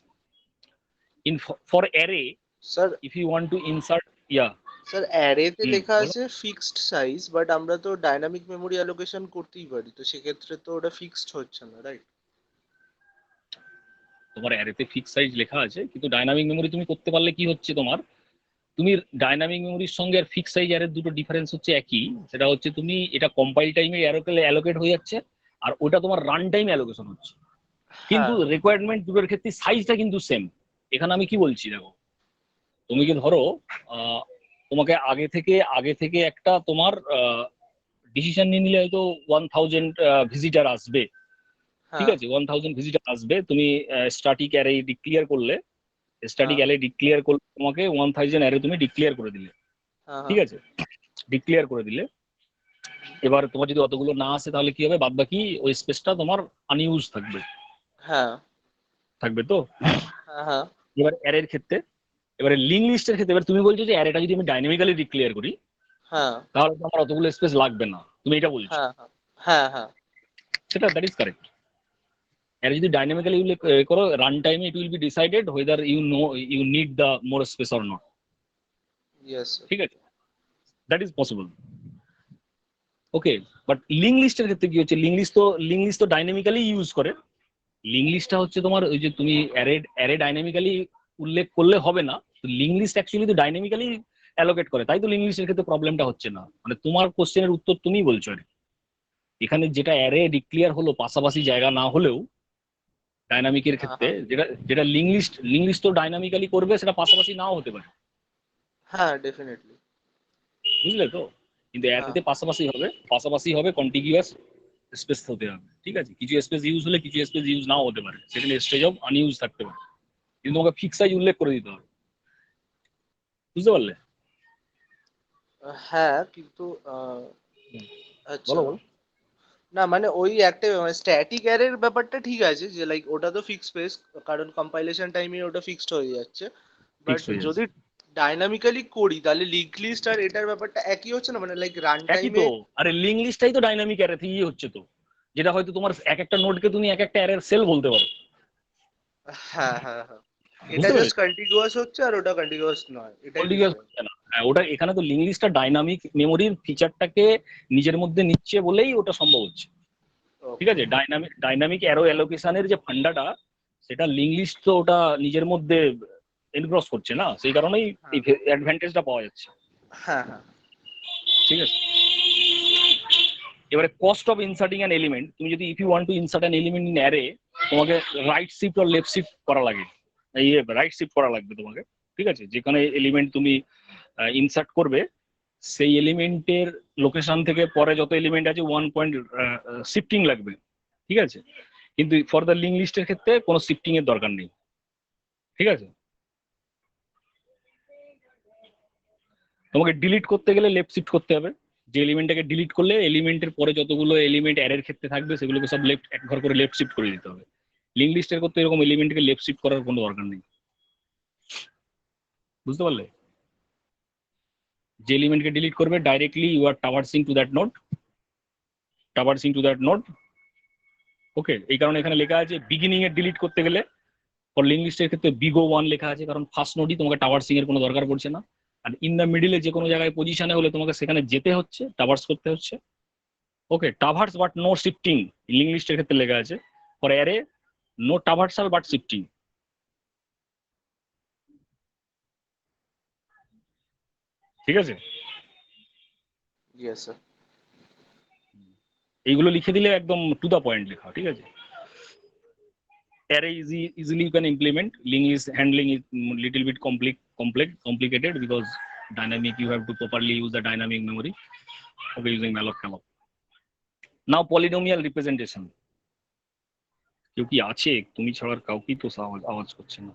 For array, sir if you want to insert, yeah, sir অ্যারেতে লেখা বলো। আছে fixed size, but আমরা তো dynamic memory allocation করতেই পারি, তো সেক্ষেত্রে তো ওটা ফিক্সড হচ্ছে না, রাইট? তোমার অ্যারেতে ফিক্স সাইজ লেখা আছে, কিন্তু ডাইনামিক মেমোরি তুমি করতে পারলে কি হচ্ছে, তোমার তুমি ডাইনামিক মেমোরির সঙ্গে আর ফিক্স সাইজ অ্যারের দুটো ডিফারেন্স হচ্ছে একই, সেটা হচ্ছে তুমি এটা কম্পাইল টাইমে অ্যালোকেট হয়ে যাচ্ছে, আর ওটা তোমার রান টাইমে অ্যালোকেশন হচ্ছে, কিন্তু রিকোয়ারমেন্ট দুটোর ক্ষেত্রে সাইজটা কিন্তু সেম। এখানে আমি কি বলছি দেখো, তুমি কি ধরো তোমাকে আগে থেকে একটা তোমার ডিসিশন নিয়ে নিলে হয়তো 1000 ভিজিটার আসবে, ঠিক আছে, 1000 ভিজিটার আসবে, তুমি স্ট্যাটিক অ্যারে ডিক্লেয়ার করলে, তোমাকে 1000 অ্যারে তুমি ডিক্লেয়ার করে দিলে, ঠিক আছে, ডিক্লেয়ার করে দিলে, এবার তোমার যদি অতগুলো না আসে তাহলে কি হবে, বাদ বাকি ওই স্পেসটা তোমার আনইউজ থাকবে তো। এবার অ্যারের ক্ষেত্রে, এবারে লিঙ্ক লিস্টের ক্ষেত্রে, এবার তুমি বলছো যে অ্যারেটা যদি আমি ডাইনামিক্যালি ডিক্লেয়ার করি তাহলে তো আমার অতগুলো স্পেস লাগবে না, তুমি এটা বলছো। সেটা দ্যাট ইজ কারেক্ট। অ্যারে যদি ডাইনামিক্যালি করো, রান টাইমে it will be decided whether you need the more space or not. ঠিক আছে, that is possible. Okay, but link লিস্টের ক্ষেত্রে কি হচ্ছে, লিঙ্ক লিস্ট তো ডাইনামিক্যালি ইউজ করে। লিঙ্ক লিস্টটা হচ্ছে তোমার ওই যে তুমি অ্যারে ডাইনামিক্যালি উল্লেখ করলে হবে না, লিঙ্ক লিস্ট অ্যাকচুয়ালি তো ডাইনামিক্যালি অ্যালোকেট করে, তাই তো লিঙ্ক লিস্টের ক্ষেত্রে প্রবলেমটা হচ্ছে না। মানে তোমার কোশ্চেনের উত্তর তুমিই বলছো আর কি। এখানে যেটা অ্যারে ডিক্লেয়ার হলো পাশাপাশি জায়গা না হলেও ডাইনামিকের ক্ষেত্রে, যেটা লিঙ্ক লিস্ট তো ডাইনামিক্যালি করবে, সেটা পাশাপাশি নাও হতে পারে। হ্যাঁ ডেফিনেটলি, বুঝলে তো, কিন্তু অ্যারেতে পাশাপাশি হবে কন্টিগুয়াস স্পেস হতে হবে, ঠিক আছে, কিছু স্পেস ইউজ হলে কিছু স্পেস ইউজ নাও হতে পারে, সেখানে স্টেজ অফ আনইউজ থাকতে পারে, কিন্তু তোমাকে ফিক্স সাইজ উল্লেখ করে দিতে হবে। বুঝতে পারলে? হ্যাঁ কিন্তু হুম, আচ্ছা, বলো বলো। না মানে ওই একটা স্ট্যাটিক অ্যারের ব্যাপারটা ঠিক আছে যে লাইক ওটা তো ফিক্স স্পেস, কারণ কম্পাইলেশন টাইমে ওটা ফিক্সড হয়ে যাচ্ছে। বাট ফিক্সড হয়ে যাচ্ছে। যদি ডাইনামিক্যালি করি তাহলে লিঙ্ক লিস্ট আর এটার ব্যাপারটা একই হচ্ছে না, মানে লাইক রান একই টাইমে। তো। আরে লিঙ্ক লিস্টটাই তো ডাইনামিক অ্যারে থেকেই হচ্ছে তো, যেটা হয়তো তোমার এক একটা নোডকে তুমি এক একটা অ্যারের সেল বলতে পারো। হ্যাঁ হ্যাঁ হ্যাঁ, এটা বুঝতে জাস্ট পেরেছো? কন্টিনিউয়াস হচ্ছে আর ওটা কন্টিনিউয়াস নয়, এটাই কন্টিনিউয়াস ডিফারেন্স। হচ্ছে না। হ্যাঁ, ওটা এখানে তো লিঙ্ক লিস্টটা ডাইনামিক মেমোরির ফিচারটাকে নিজের মধ্যে নিচ্ছে বলেই ওটা সম্ভব হচ্ছে। ঠিক ওকে। আছে, ডাইনামিক ডাইনামিক অ্যারো অ্যালোকেশনের যে ফান্ডাটা, সেটা লিঙ্ক লিস্ট তো ওটা নিজের মধ্যে এনক্রস করছে না, সেই কারণেই এই হ্যাঁ অ্যাডভান্টেজটা পাওয়া যাচ্ছে। হ্যাঁ হ্যাঁ। ঠিক আছে, এবারে cost of inserting an element, তুমি যদি if you want to insert an element in array, তোমাকে রাইট শিফট আর লেফট শিফট করা লাগে। এই রাইট শিফট করা লাগবে তোমাকে। ঠিক আছে, যেখানে এলিমেন্ট তুমি ইনসার্ট করবে, সেই এলিমেন্টের লোকেশন থেকে পরে যত এলিমেন্ট আছে 1 পয়েন্ট শিফটিং লাগবে। ঠিক আছে, কিন্তু ফর দ্য লিঙ্ক লিস্টের ক্ষেত্রে কোনো শিফটিং এর দরকার নেই। ঠিক আছে, তোমাকে ডিলিট করতে গেলে লেফট শিফট করতে হবে। যে এলিমেন্টটাকে ডিলিট করলে এলিমেন্টের পরে যতগুলো এলিমেন্ট অ্যারের ক্ষেত্রে থাকবে সেগুলোকে সব লেফট এক ঘর করে লেফট শিফট করে দিতে হবে। লিঙ্ক লিস্টের করতে এরকম এলিমেন্টকে লেফট শিফট করার কোনো দরকার নেই। বুঝতে পারলে? যে এলিমেন্টকে ডিলিট করবে directly you are traversing to that node, traversing to that node. Okay, এই কারণে এখানে লেখা আছে বিগিনিং এর ডিলিট করতে গেলে ফর লিঙ্ক লিস্টের ক্ষেত্রে বিগো 1 লেখা আছে, কারণ ফার্স্ট নোডই তোমাকে ট্রাভার্সিং এর কোনো দরকার পড়ছে না। আর ইন দ্য মিডিলে যে কোনো জায়গায় পজিশনে হলে তোমাকে সেখানে যেতে হচ্ছে, ট্রাভার্স করতে হচ্ছে। Okay, traverse but no shifting link লিস্টের ক্ষেত্রে লেখা আছে। For array no traversal but shifting. ঠিক আছে, ইয়েস স্যার। এইগুলো লিখে দিলে একদম টু দা পয়েন্ট লেখা। ঠিক আছে, array easily you can implement. Link is handling is little bit complicated because dynamic you have to properly use the dynamic memory. Okay, using malloc malloc. Now polynomial representation. কেউ কি আছে? তুমি ছাড়ার কাউকেই তো আওয়াজ করছে না।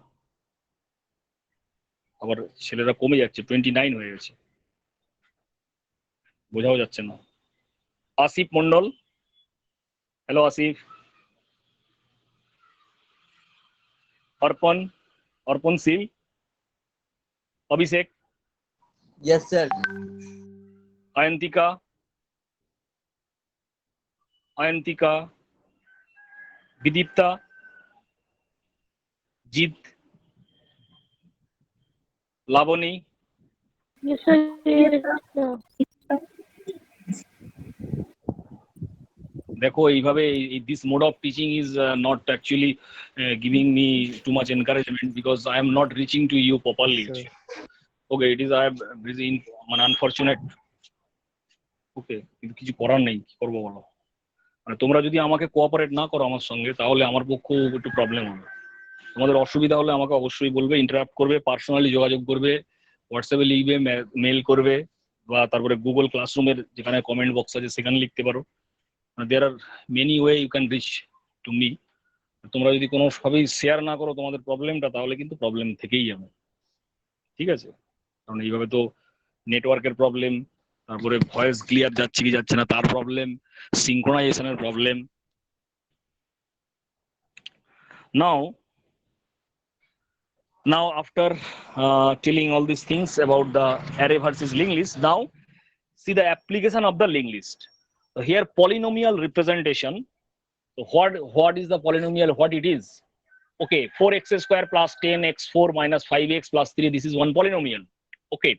আবার ছেলেরা কমে যাচ্ছে, 29 হয়ে গেছে, বোঝাও যাচ্ছে না। আসিফ মন্ডল, হ্যালো আসিফ। অর্পণ, অর্পণ শীল, অভিষেক, Yes, sir. Ayantika, Ayantika, Bidipta, Jeet, Laboni. Yes, sir. Yes, sir. দেখো এইভাবে this mode of teaching is not actually giving me too much encouragement because I am not reaching to you properly. Okay, it is I মানে unfortunate. Okay, কিন্তু কিছু করার নেই, কি করবো বলো? মানে তোমরা যদি আমাকে কোঅপারেট না করো আমার সঙ্গে, তাহলে আমার পক্ষেও একটু প্রবলেম হবে। তোমাদের অসুবিধা হলে আমাকে অবশ্যই বলবে, ইন্টারাপ্ট করবে, পার্সোনালি যোগাযোগ করবে, হোয়াটসঅ্যাপে লিখবে, মেল করবে, বা তারপরে গুগল ক্লাসরুমের যেখানে কমেন্ট বক্স আছে সেখানে লিখতে পারো। There are many way you can reach to me. তোমরা যদি কোনো সবই শেয়ার না করো তোমাদের প্রবলেমটা, তাহলে কিন্তু প্রবলেম থেকেই যাবে। ঠিক আছে, কারণ এইভাবে তো নেটওয়ার্কের প্রবলেম, তারপরে ভয়েস ক্লিয়ার যাচ্ছে কি যাচ্ছে না তার প্রবলেম, সিঙ্ক্রোনাইজেশনের problem. Now after telling all these things about the array versus linked list, now see the application of the linked list. So here polynomial representation. So what is the polynomial? What it is? Okay, 4x square plus 10x4 minus 5x plus 3. This is one polynomial. Okay.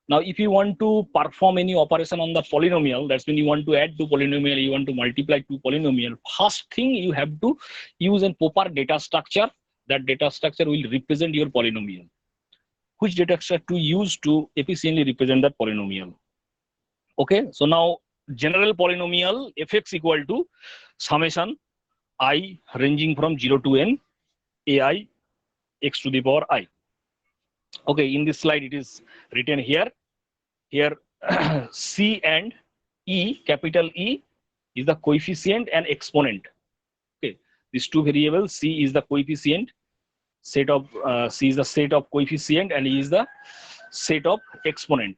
Now, if you want to perform any operation on the polynomial, that's when you want to add two polynomial, you want to multiply two polynomial. First thing, you have to use a proper data structure. That data structure will represent your polynomial. Which data structure to use to efficiently represent that polynomial? Okay, so now general polynomial fx equal to summation I ranging from 0 to n ai x to the power I. Okay, in this slide it is written here. Here c and e, capital E is the coefficient and exponent. Okay, these two variables, c is the coefficient, set of c is the set of coefficient and E is the set of exponent.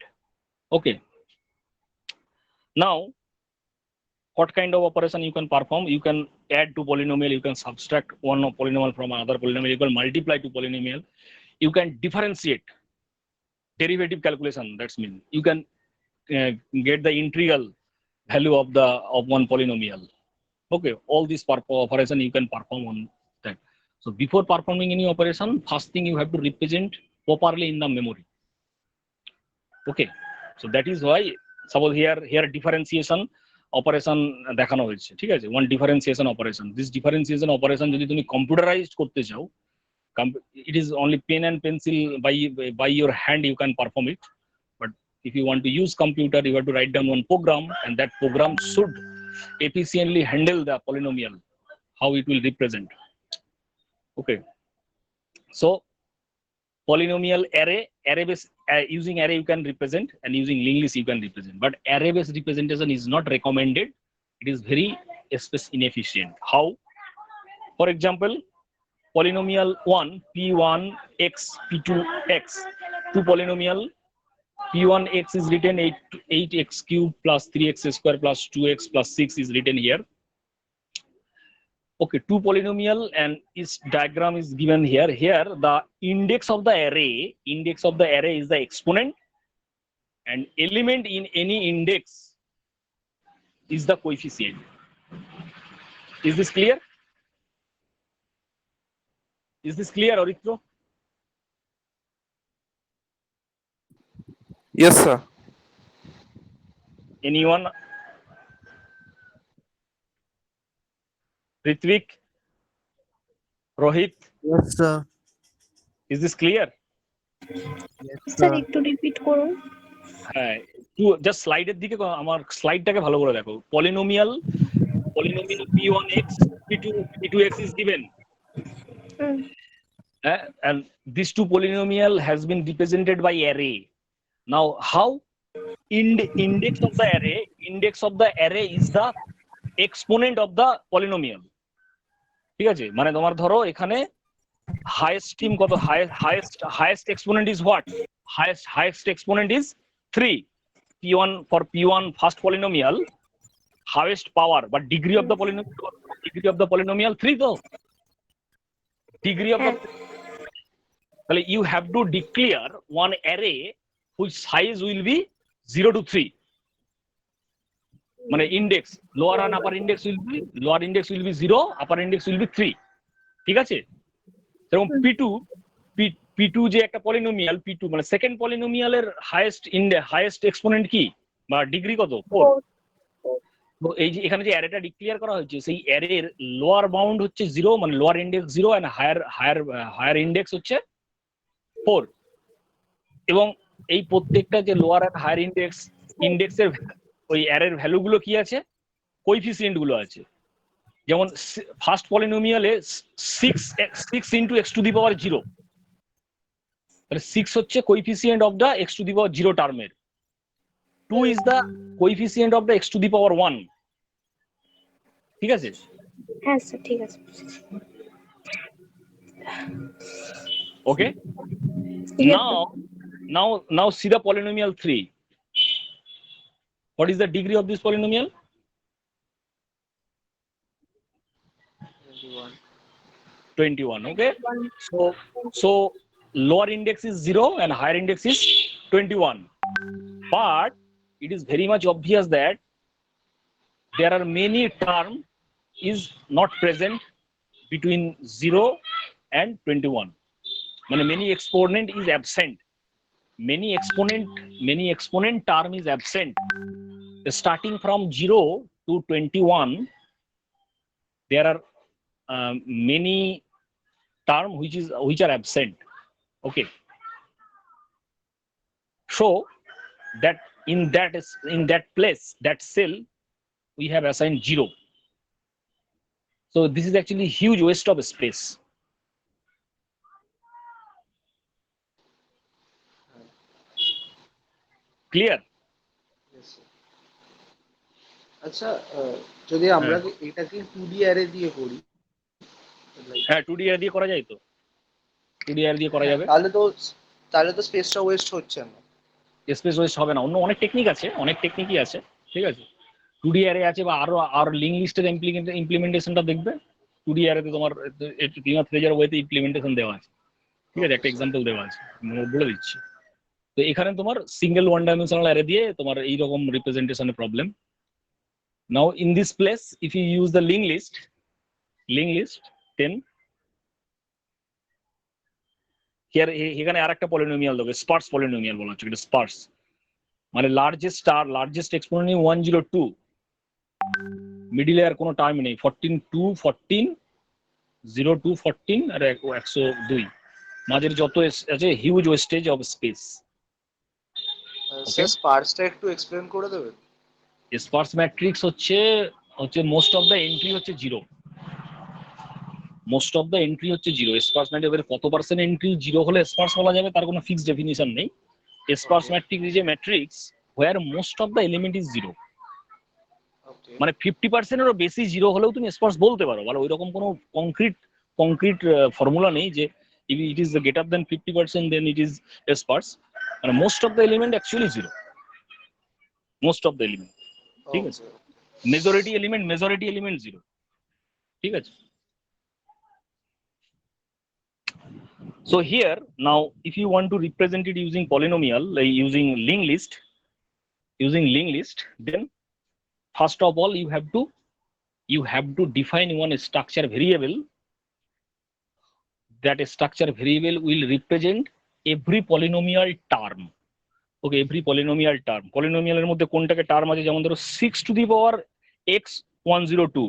Okay. Now, what kind of operation you can perform? You can add to polynomial, you can subtract one polynomial from another polynomial, you can multiply to polynomial, you can differentiate, derivative calculation, that's mean you can get the integral value of one polynomial. Okay, all these operation you can perform on that. So before performing any operation, first thing you have to represent properly in the memory. Okay, so that is why suppose here differentiation operation দেখানো হয়েছে, ঠিক আছে, one differentiation operation. This differentiation operation যদি তুমি computerized করতে চাও, it is only pen and pencil, by your hand you can perform it. But if you want to use computer, you have to write down one program, and that program should efficiently handle the polynomial, how it will represent. Okay, so polynomial array based, using array you can represent, and using linked list you can represent, but array based representation is not recommended. It is very space inefficient. How? For example, polynomial 1 p1x p2x, two polynomial p1x is written 8x cubed plus 3x square plus 2x plus 6 is written here. Okay, two polynomial, and its diagram is given here. Here the index of the array is the exponent, and element in any index is the coefficient. Is this clear? Is this clear, Aritro? Yes, sir. Anyone? Ritvik? Rohit? Yes, sir. Is this clear? Sir একটু repeat করুন। হ্যাঁ, just স্লাইডের দিকে আমার স্লাইডটাকে ভালো করে দেখো। Polynomial p1x p2x is given, and these two polynomial has been represented by array. Now how? Index of the array is the exponent of the polynomial. ঠিক আছে, মানে তোমার ধরো এখানে highest exponent is what? Highest exponent is 3. P1 for P1 first polynomial, highest power, but degree of the polynomial 3 though. Degree of the, you have to declare one array whose size will be 0 to 3. মানে index, lower and upper index will be 0, upper index will be 3. ঠিক আছে, যেরকম P2 যে একটা polynomial, P2 মানে second পলিনোমিয়ালের highest exponent কি বা degree কত? 4. তো এই যে এখানে যে অ্যারেটা ডিক্লেয়ার করা হয়েছে, সেই অ্যারের লোয়ার বাউন্ড হচ্ছে 0, মানে lower index 0, and higher index হচ্ছে 4. এবং এই প্রত্যেকটা যে লোয়ার এন্ড হায়ার ইন্ডেক্সের ওই অ্যারের ভ্যালুগুলো কি আছে? কোএফিসিয়েন্ট গুলো আছে। যেমন first পলিনোমিয়ালে 6 into x to the power 0, তাহলে 6 হচ্ছে coefficient of the x to the power 0 টার্মের। 2 is the coefficient of the x to the power 1. ঠিক আছে? হ্যাঁ স্যার, ঠিক আছে। Okay, now see the polynomial 3. What is the degree of this polynomial? 21. Okay, so lower index is 0 and higher index is 21, but it is very much obvious that there are many terms is not present between 0 and 21. Many exponent is absent. Many exponent term is absent. Starting from 0 to 21, there are many term which are absent. Okay, so that in that place, that cell, we have assigned 0. So this is actually huge waste of space. Clear? Yes, sir. আচ্ছা, যদি আমরা এটাকে 2D array দিয়ে করি, হ্যাঁ 2D array দিয়ে করা যায় তো, 2D অ্যারে দিয়ে করা যাবে। তাহলে তো তাহলে তো স্পেসটা ওয়েস্ট হচ্ছে না। স্পেস ওয়েস্ট হবে না। অন্য অনেক টেকনিক আছে, অনেক টেকনিকই আছে, ঠিক আছে। 2D অ্যারে আছে বা আর লিঙ্ক লিস্টের ইমপ্লিমেন্টেশনটা দেখবে। 2D অ্যারেতে তোমার ক্লিমার থ্রেজার ওয়েতে ইমপ্লিমেন্টেশন দেওয়া আছে, ঠিক আছে, একটা এক্সাম্পল দেওয়া আছে, বলে দিচ্ছি। তো এখানে তোমার সিঙ্গেল ওয়ান ডাইমেনশনাল অ্যারে দিয়ে তোমার এইরকম রিপ্রেজেন্টেশনের problem. Now in this place if you use the link list 10 here, এখানে আর একটা পলিনোমিয়াল দেবে, স্পার্স পলিনোমিয়াল বলা হচ্ছে, এটা স্পার্স মানে লার্জেস্ট এক্সপোনেন্ট 102, মিডিলে আর কোনো টার্ম নেই, 14 2 14 0 2 14 আর 102, মাঝের যত আছে huge wastage of space. Sir স্পার্সটা একটু এক্সপ্লেন করে দেবেন? স্পার্স ম্যাট্রিক্স হচ্ছে মোস্ট অফ দ্য এন্ট্রি হচ্ছে zero, most of the entry হচ্ছে জিরো। স্পার্স ম্যাট্রিক্স কত পার্সেন্ট এন্ট্রি জিরো হলে স্পার্স বলা যাবে তার কোনো ফিক্সড ডেফিনিশন নেই। Sparse matrix is a matrix where most of the element is zero, okay মানে 50%-এরও বেশি জিরো হলেও তুমি স্পার্স বলতে পারো। মানে ওইরকম কোনো কংক্রিট ফর্মুলা নেই যে it is greater than 50% then it is sparse. মানে most of the element actually zero, most of the element, ঠিক আছে। মেজরিটি এলিমেন্ট জিরো, ঠিক আছে। So here now if you want to represent it using polynomial, like using linked list, then first of all you have to define one structure variable. That structure variable will represent every polynomial term. Okay, every polynomial term. Polynomial এর মধ্যে কোনটাকে term আছে, যেমন ধরো 6 to the power x 102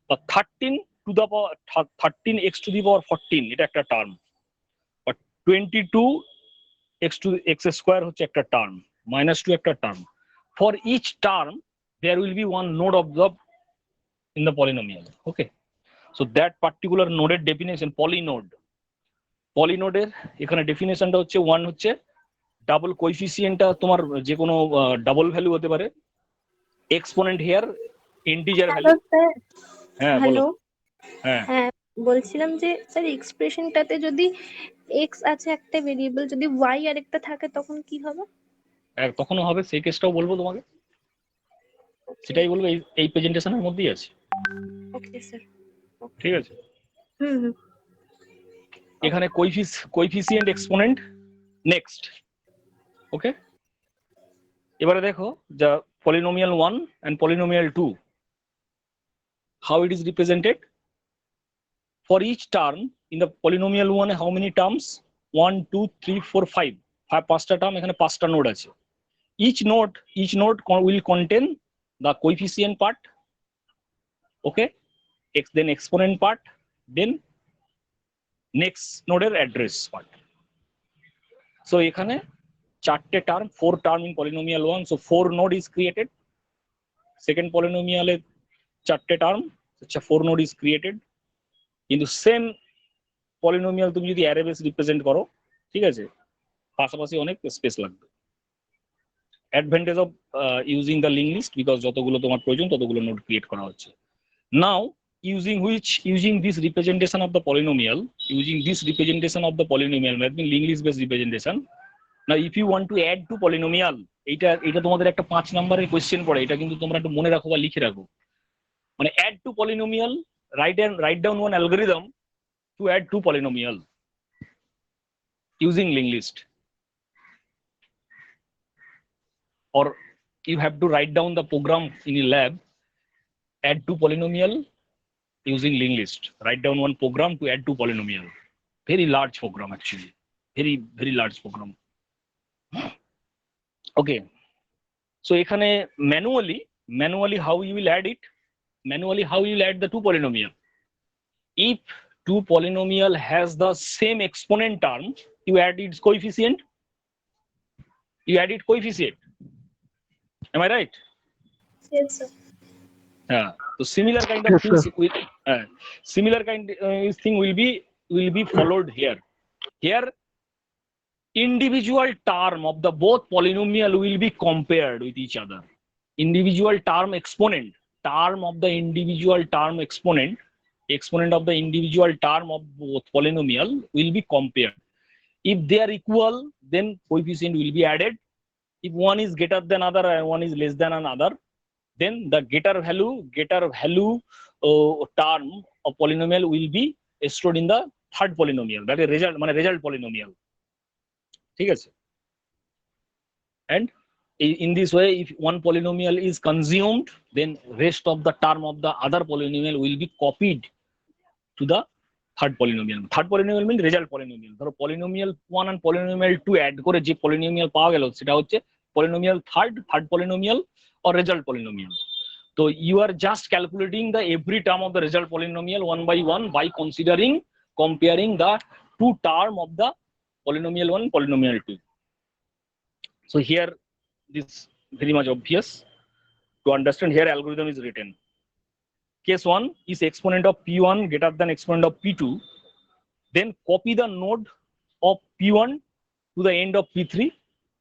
বা 13 to the power 13 x to the power 14, এটা একটা term. 22 x square হচ্ছে একটা টার্ম, -2 একটা term. For each term there will be one node of the in the polynomial. Okay, so that particular নোডের definition পলিনোডের এখানে ডেফিনেশনটা হচ্ছে one হচ্ছে double কোএফিসিয়েন্টটা তোমার যে কোনো ডাবল ভ্যালু হতে পারে, এক্সপোনেন্ট হিয়ার ইন্টিজার ভ্যালু। হ্যাঁ বলো। হ্যালো, হ্যাঁ হ্যাঁ বলছিলাম যে স্যার এক্সপ্রেশনটাতে যদি এক্স আছে একটা ভেরিয়েবল, যদি ওয়াই আরেকটা থাকে তখন কি হবে? তখনও হবে, সেই কেসটাও বলবো তোমাকে, সেটাই বলবো, এই প্রেজেন্টেশনের মধ্যেই আছে, ওকে স্যার। ঠিক আছে। হুম। এখানে কোএফিসিয়েন্ট এক্সপোনেন্ট নেক্সট। ওকে, এবারে দেখো যা polynomial 1 and polynomial 2 how it is represented. For each term in the polynomial 1 how many terms? 1 2 3 4 5, পাঁচটা টার্ম, এখানে পাঁচটা নোড আছে। each node will contain the coefficient part, okay, then exponent part, then next নোডের address part. So এখানে চারটে term, 4 term in polynomial 1, so 4 node is created. Second পলিনোমিয়ালে চারটে term, আচ্ছা 4 node is created। কিন্তু সেম পলিনোমিয়াল তুমি যদি array base represent করো, ঠিক আছে, পাশাপাশি অনেক স্পেস লাগবে। Advantage of using the link list, because যতগুলো তোমার প্রয়োজন ততগুলো নোড ক্রিয়েট করা হচ্ছে। নাও using this representation of the polynomial, that means linked list based representation. Now if you want to add to polynomial, এটা তোমাদের একটা 5 নম্বরের কোশ্চেন পড়ে, এটা কিন্তু তোমরা একটু মনে রাখো বা লিখে রাখো। মানে add to polynomial, write down one algorithm to add to polynomial using linked list, or you have to write down the program in your lab, add to polynomial using linked list. Write down one program to add to polynomial. Very large program actually, very large program. Okay, so এখানে manually how you will add it, how you will add the two polynomial. If two polynomial has the same exponent term, you add its coefficient, am I right? Yes sir. Yeah, so similar kind of Yes, things sir. thing will be followed here. Here individual term of the both polynomial will be compared with each other. Individual term exponent of the individual term exponent of the individual term of both polynomial will be compared. If they are equal, then coefficient will be added. If one is greater than other and one is less than another, then the greater value term of polynomial will be stored in the third polynomial, that is result polynomial. ঠিক আছে? And in this way, if one polynomial is consumed, then rest of the term of the other polynomial will be copied to the third polynomial. Third polynomial means result polynomial. ধরো polynomial 1 and polynomial 2 add করে যে polynomial পাওয়া গেল সেটা হচ্ছে polynomial third polynomial or result polynomial. So you are just calculating the every term of the result polynomial one by one by comparing the two term of the polynomial 1 and polynomial 2. So here this very much obvious to understand. Here algorithm is written. Case 1 is exponent of p1 greater than exponent of p2. Then copy the node of p1 to the end of p3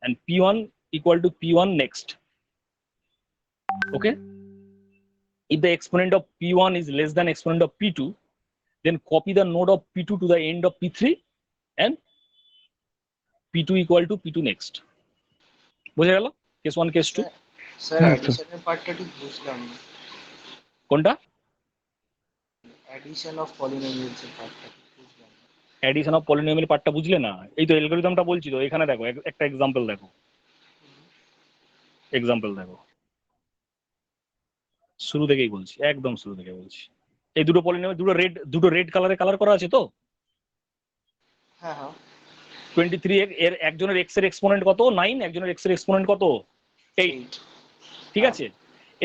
and p1 equal to p1 next. Okay. If the exponent of p1 is less than exponent of p2, then copy the node of p2 to the end of p3 and p2 equal to p2 next. বুঝা গেল? Case 1, case 2. Sir হ্যাঁ, অ্যাডিশনের পার্টটা ঠিক বুঝলাম না। কোনটা? Addition of polynomials এর পার্টটা ঠিক বুঝলাম না। অ্যাডিশন অফ পলিনোমিয়াল পার্টটা বুঝলে না? এই তো অ্যালগরিদমটা বলছি তো, এখানে দেখো একটা এক্সাম্পল দেখো। শুরু থেকেই বলছি, একদম শুরু থেকে বলছি। এই দুটো পলিনোমিয়াল দুটো রেড কালারে কালার করা আছে তো। হ্যাঁ হ্যাঁ 23 এর একজনের x এর এক্সপোনেন্ট কত? 9, একজনের x এর এক্সপোনেন্ট কত? 8। ঠিক আছে?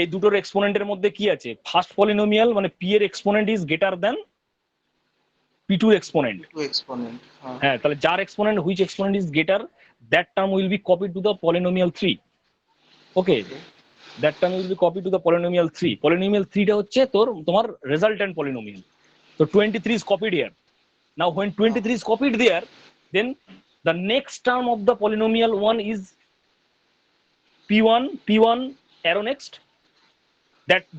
এই দুটোর এক্সপোনেন্টের মধ্যে কি আছে? ফার্স্ট পলিনোমিয়াল মানে p এর exponent is greater than p2 exponent. Two exponent হ্যাঁ, তাহলে যার exponent which exponent is greater, that term will be copied to the polynomial 3. Okay, that term will be copied to the polynomial 3. Polynomial 3 টা হচ্ছে তোমার resultant polynomial. So 23 is copied here. Now when 23 is copied there, then the next term of the polynomial 1 is p1 arrow next.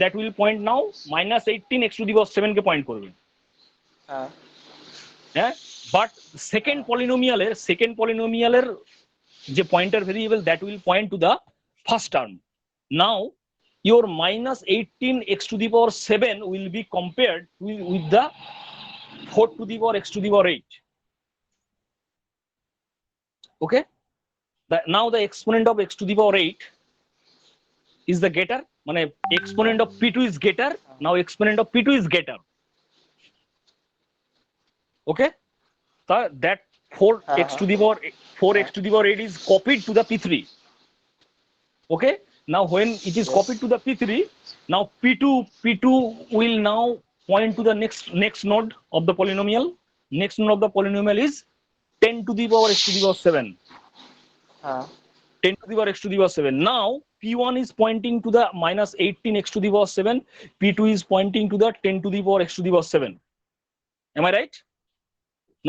That will point now minus 18 x to the power 7 K point করবে। হ্যাঁ, but second polynomial এর যে pointer variable, that will point to the first term. Now your minus 18 x to the power 7 will be compared with the 4 to the power x to the power 8. Okay, now the exponent of x to the power 8 is the greater, মানে exponent of p2 is greater. Now exponent of p2 is greater. Okay, so that 4x to the power 8 is copied to the p3. Okay, now when it is copied to the p3, now p2 will now point to the next node of the polynomial. Next node of the polynomial is 10 to the power x to the power 7. 10 to the power x to the power 7. Now p1 is pointing to the minus 18 x to the power 7. p2 is pointing to the 10 to the power x to the power 7. Am I right?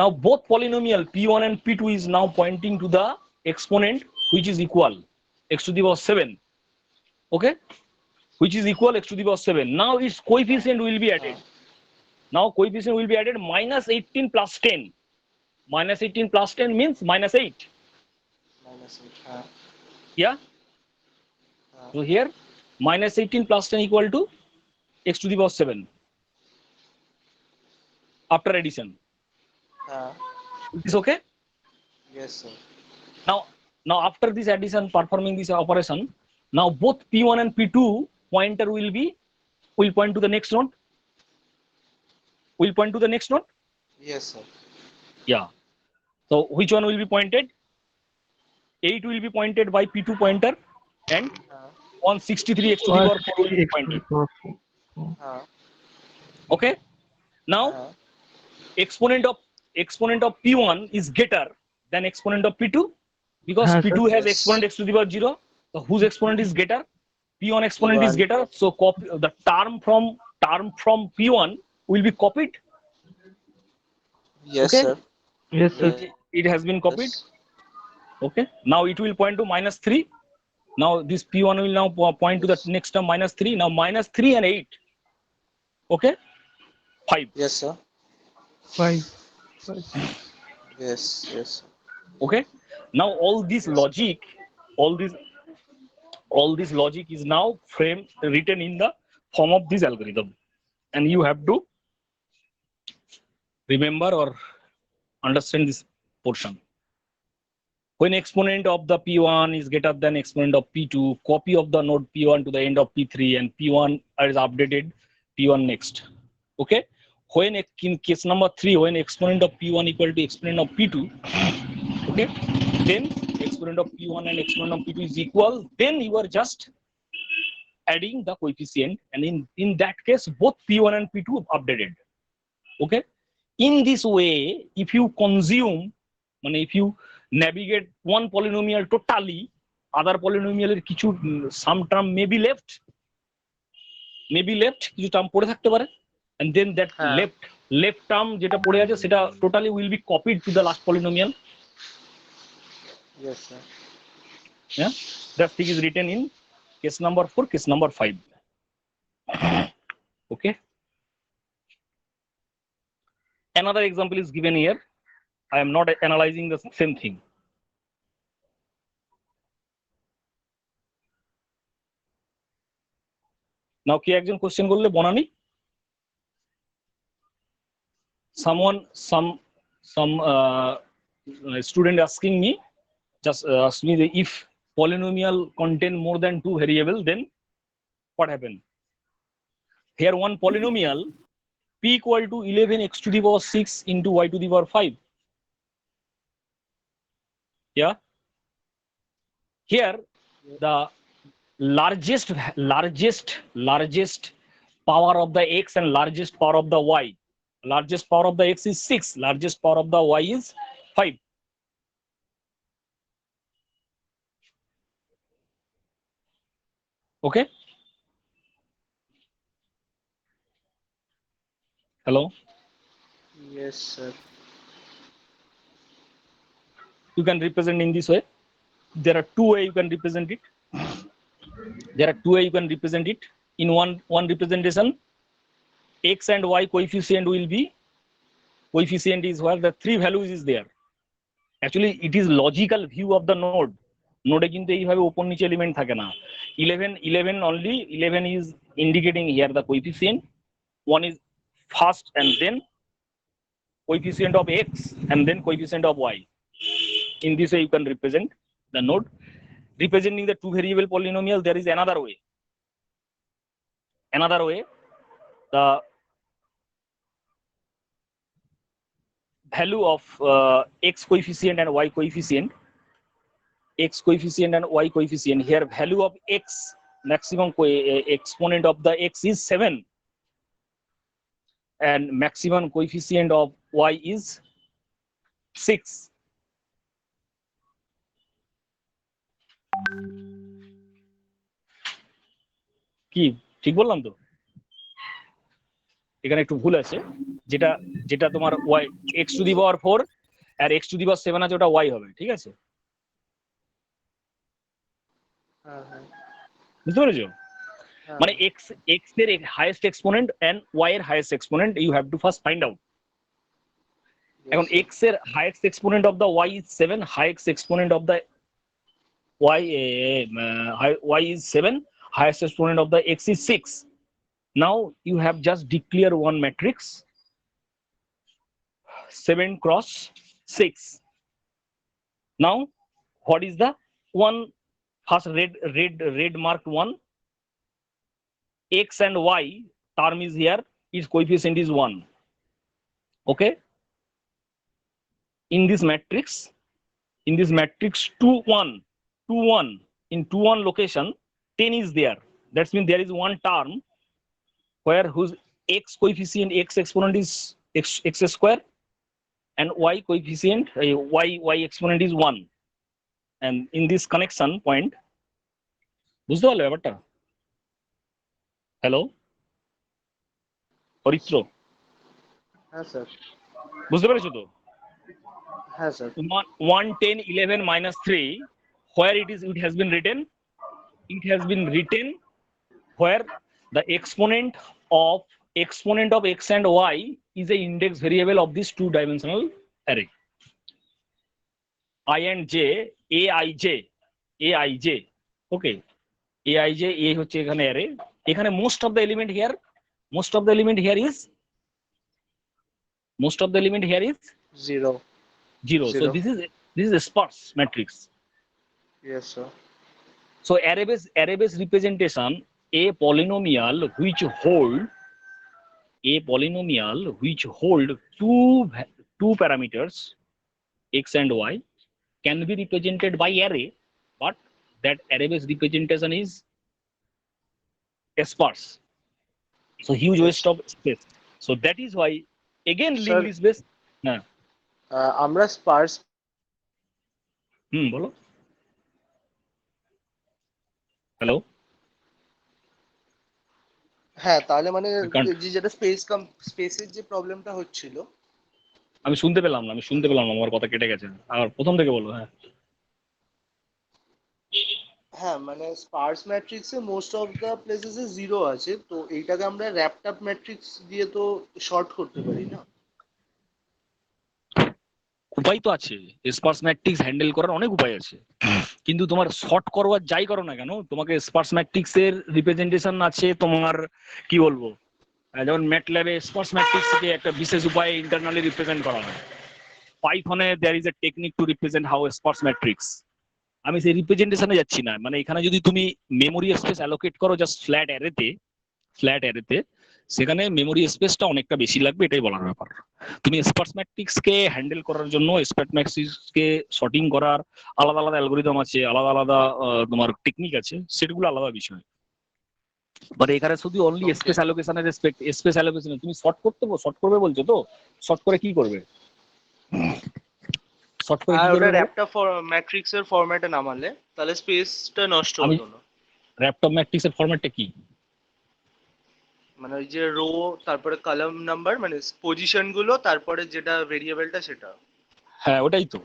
Now both polynomial p1 and p2 is now pointing to the exponent which is equal x to the power 7. Okay, which is equal x to the power 7. Now its coefficient will be added. Now coefficient will be added minus 18 plus 10. Minus 18 plus 10 means minus 8. Yeah. So here minus 18 plus 10 equal to x to the power 7 after addition. Is this okay? Yes sir. Now after this addition, performing this operation, now both p1 and p2 pointer will point to the next node. Will point to the next node. Yes sir. Yeah. So which one will be pointed? 8 will be pointed by p2 pointer and 163 x to the power 4 will be pointed. Okay. Now exponent of p1 is greater than exponent of p2 because p2 has exponent x to the power 0. So whose exponent is greater? p1 exponent is greater. So copy the term from p1 will be copied. Yes Okay? sir. Yes, sir. It has been copied. Yes. Okay. Now it will point to minus 3. Now this p1 will now point to the next term minus 3. Now minus 3 and 8. Okay. 5. Yes sir. 5. Yes. Okay, now all this logic is now written in the form of this algorithm, and you have to remember or understand this portion. When exponent of the P1 is greater than exponent of P2, copy of the node P1 to the end of P3 and P1 is updated P1 next. Okay. When in case number 3, when exponent of P1 equal to exponent of P2, okay, then exponent of P1 and exponent of P2 is equal, then you are just adding the coefficient, and in that case both P1 and P2 updated. Okay. In this way, if you consume, if you navigate one polynomial totally, other polynomial some term may be left, কিছু term পড়ে থাকতে পারে, and then that left term যেটা পড়ে আছে সেটা totally will be copied to the last polynomial. Yes, sir. Yeah, that thing is written in case number 4, case number 5. Okay. Another example is given here. I am not analyzing the same thing. Now, কি একজন question করলে Banani? Some student asking me, just ask me if polynomial contain more than 2 variable, then what happen? Here one polynomial p equal to 11x to the power 6 into y to the power 5. Yeah. Here the largest power of the x and largest power of the y. Largest power of the x is 6, largest power of the y is 5. Okay. Hello. Yes, sir. You can represent in this way. There are two ways you can represent it. In one representation, x and y coefficient will be, coefficient is where the 3 values is there. Actually it is logical view of the node. Node কিন্তু এইভাবে উপর নিচে element থাকে না. 11 only 11 is indicating here the coefficient. One is first and then coefficient of x and then coefficient of y. In this way you can represent the node. Representing the 2 variable polynomial, there is another way. The value of x coefficient and y coefficient, here value of x, maximum exponent of the x is 7 and maximum coefficient of y is 6. কি ঠিক বললাম তো? এখানে একটু ভুল আছে, যেটা তোমার y x to the power 4 R x to the power 7 আছে ওটা y হবে, ঠিক আছে? বুঝতে পেরেছো? মানে x এর highest exponent and y এর highest exponent you have to first find out. এখন x এর highest exponent of the y is 7, highest exponent of the y is 7, highest exponent of the x is 6. Now you have just declare one matrix 7 cross 6. Now what is the one first red marked one? X and y term is here, its coefficient is 1. Okay. In this matrix 2 1 in 2 1 location 10 is there. That means there is one term where whose x coefficient, x exponent is x square and y coefficient, y exponent is 1. And in this connection point, বুঝতে পারলে ব্যাপারটা? Hello Aritra, হ্যাঁ sir. বুঝতে পেরেছো তো? হ্যাঁ sir. 1 10 11 minus 3, where it has been written where the exponent of x and y is a index variable of this 2-dimensional array. I and J, Aij, Aij, okay, Aij, A হচ্ছে এখানে array, এখানে most of the element here is 0. 0. So 0. this is a sparse matrix. Yes, sir. So array-based representation, a polynomial which hold two parameters x and y can be represented by array, but that array-based representation is sparse. So huge Yes. waste of space. So that is why again Sir, linked list based. হ্যাঁ আমরা Spurs বলো। Hello, হ্যাঁ তাহলে মানে I can't, যেটা স্পেসের যে প্রবলেমটা হচ্ছিল, আমি শুনতে পেলাম না আমার কথা কেটে গেছে, আর প্রথম থেকে বলো। হ্যাঁ হ্যাঁ মানে স্পার্স ম্যাট্রিক্সে মোস্ট অফ দ্য প্লেসেসে 0 আছে, তো এইটাকে আমরা র্যাপড আপ ম্যাট্রিক্স দিয়ে তো শর্ট করতে পারি না? উপায় তো আছে, স্পার্স ম্যাট্রিক্স হ্যান্ডেল করার অনেক উপায় আছে, কিন্তু তোমার শর্ট করবার যাই করো না কেন, তোমাকে স্পার্স ম্যাট্রিক্স এর রিপ্রেজেন্টেশন আছে তোমার, কি বলবো, যেমন ম্যাটল্যাবে স্পার্স ম্যাট্রিক্স কে একটা বিশেষ উপায়ে ইন্টারনালি রিপ্রেজেন্ট করা হয়। পাইথনে there is a technique to represent how sparse matrix. আমি সেই রিপ্রেজেন্টেশনে যাচ্ছি না, মানে এখানে যদি তুমি মেমোরি স্পেস অ্যালোকেট করো জাস্ট ফ্ল্যাট অ্যারেতে, সেখানে মেমোরি স্পেসটা অনেকটা বেশি লাগবে, এটাই বলার ব্যাপার। তুমি স্পার্স ম্যাট্রিক্স কে হ্যান্ডেল করার জন্য স্পার্স ম্যাট্রিক্স কে সর্টিং করার আলাদা আলাদা অ্যালগোরিদম আছে, আলাদা তোমার টেকনিক আছে, সেগুলো আলাদা বিষয়। বাট এখানে শুধু অনলি স্পেস অ্যালোকেশন তুমি শর্ট করবে বলছো, তো শর্ট করে কি করবে? আর ওটা র্যাপড আপ ম্যাট্রিক্সের ফরম্যাটে নামালে তাহলে স্পেসটা নষ্ট হতো না। র্যাপড আপ ম্যাট্রিক্সের ফরম্যাটটা কি? মানে ওই যে রো, তারপরে কলাম নাম্বার, মানে পজিশন গুলো, তারপরে যেটা ভেরিয়েবলটা সেটা। হ্যাঁ ওটাই তো,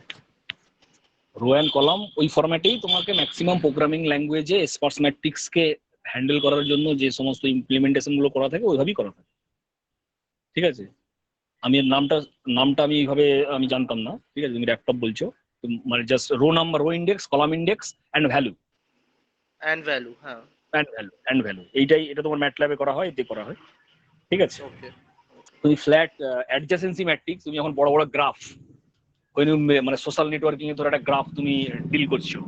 রো অ্যান্ড কলাম, ওই ফরম্যাটেই তোমাকে ম্যাক্সিমাম প্রোগ্রামিং ল্যাঙ্গুয়েজে স্পার্স ম্যাট্রিক্স কে হ্যান্ডেল করার জন্য যে সমস্ত ইমপ্লিমেন্টেশন গুলো করা থাকে ওইভাবেই করা থাকে। ঠিক আছে, আমি এর নামটা আমি এইভাবে আমি জানতাম না। ঠিক আছে, তুমি ল্যাপটপ বলছো, মানে just row number, row index, column index and value. হ্যাঁ এটা তোমার ম্যাটল্যাবে করা হয়, এতে করা হয়। ঠিক আছে, ওকে। তুমি ফ্ল্যাট অ্যাডজাসেন্সি ম্যাট্রিক্স, তুমি এখন বড় গ্রাফ, মানে সোশ্যাল নেটওয়ার্কিং এ ধর একটা গ্রাফ তুমি ডিল করছো,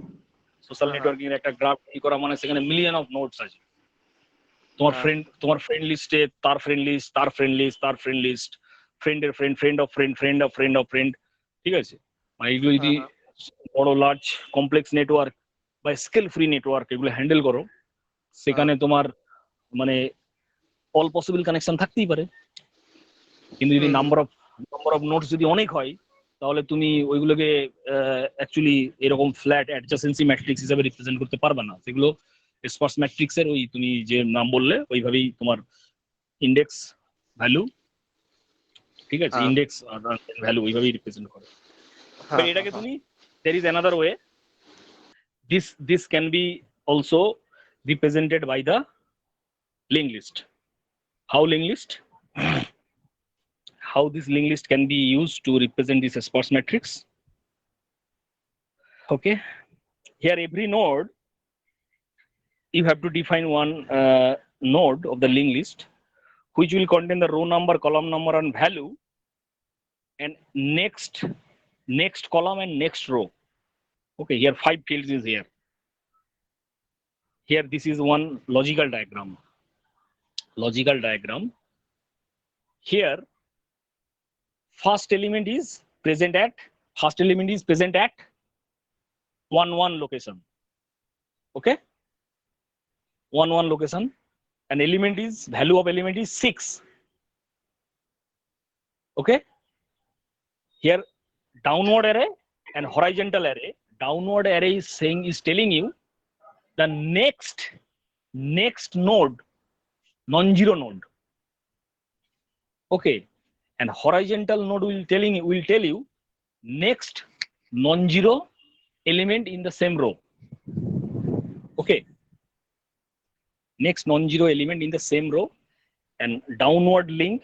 সোশ্যাল নেটওয়ার্কিং এর একটা গ্রাফ ডিল করা মানে সেখানে মিলিয়ন অফ নোডস আছে। তোমার ফ্রেন্ড লিস্টে তার ফ্রেন্ড লিস্ট, ফ্রেন্ডের ফ্রেন্ড অফ ফ্রেন্ড। ঠিক আছে, মানে এগুলো যদি বড় লার্জ কমপ্লেক্স নেটওয়ার্ক বা স্কেল ফ্রি নেটওয়ার্ক এগুলো হ্যান্ডেল করো, সেখানে তোমার মানে অল পসিবল কানেকশন থাকতেই পারে, কিন্তু যদি নাম্বার অফ নোডস যদি অনেক হয়, তাহলে তুমি ওইগুলোকে অ্যাকচুয়ালি এরকম ফ্ল্যাট অ্যাডজাসেন্সি ম্যাট্রিক্স হিসেবে রিপ্রেজেন্ট করতে পারবে না। সেগুলো স্পার্স ম্যাট্রিক্স এর ওই তুমি যে নাম বললে ওইভাবেই তোমার ইন্ডেক্স ভ্যালু, ঠিক আছে, ইন্ডেক্স ভ্যালু ওইভাবেই রিপ্রেজেন্ট করে। এটাকে তুমি there is another way, this can be also represented by the linked list. How this linked list can be used to represent this sparse matrix. Okay, here every node you have to define one node of the linked list which will contain the row number, column number and value, and next column and next row. Okay, here 5 fields is here. This is one logical diagram. Here first element is present at 1 location. Okay, 1 location, and value of element is 6. Okay, here downward array and horizontal array. Downward array is telling you the next node, non-zero node. Okay, and horizontal node will tell you next non-zero element in the same row. Okay, next non-zero element in the same row, and downward link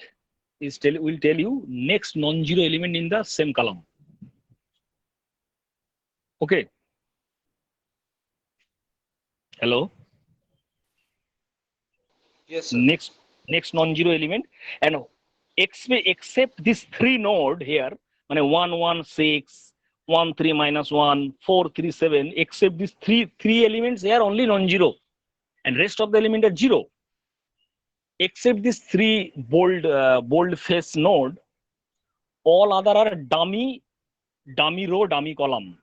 will tell you next non-zero element in the same column. Okay. Hello. Yes, sir. Next non-zero element, and except this three node here, 1 1 6 1 3 minus 1 4 3 7, except these three elements, they are only non-zero, and rest of the element are zero. Except these three bold face node, all other are dummy row, dummy column.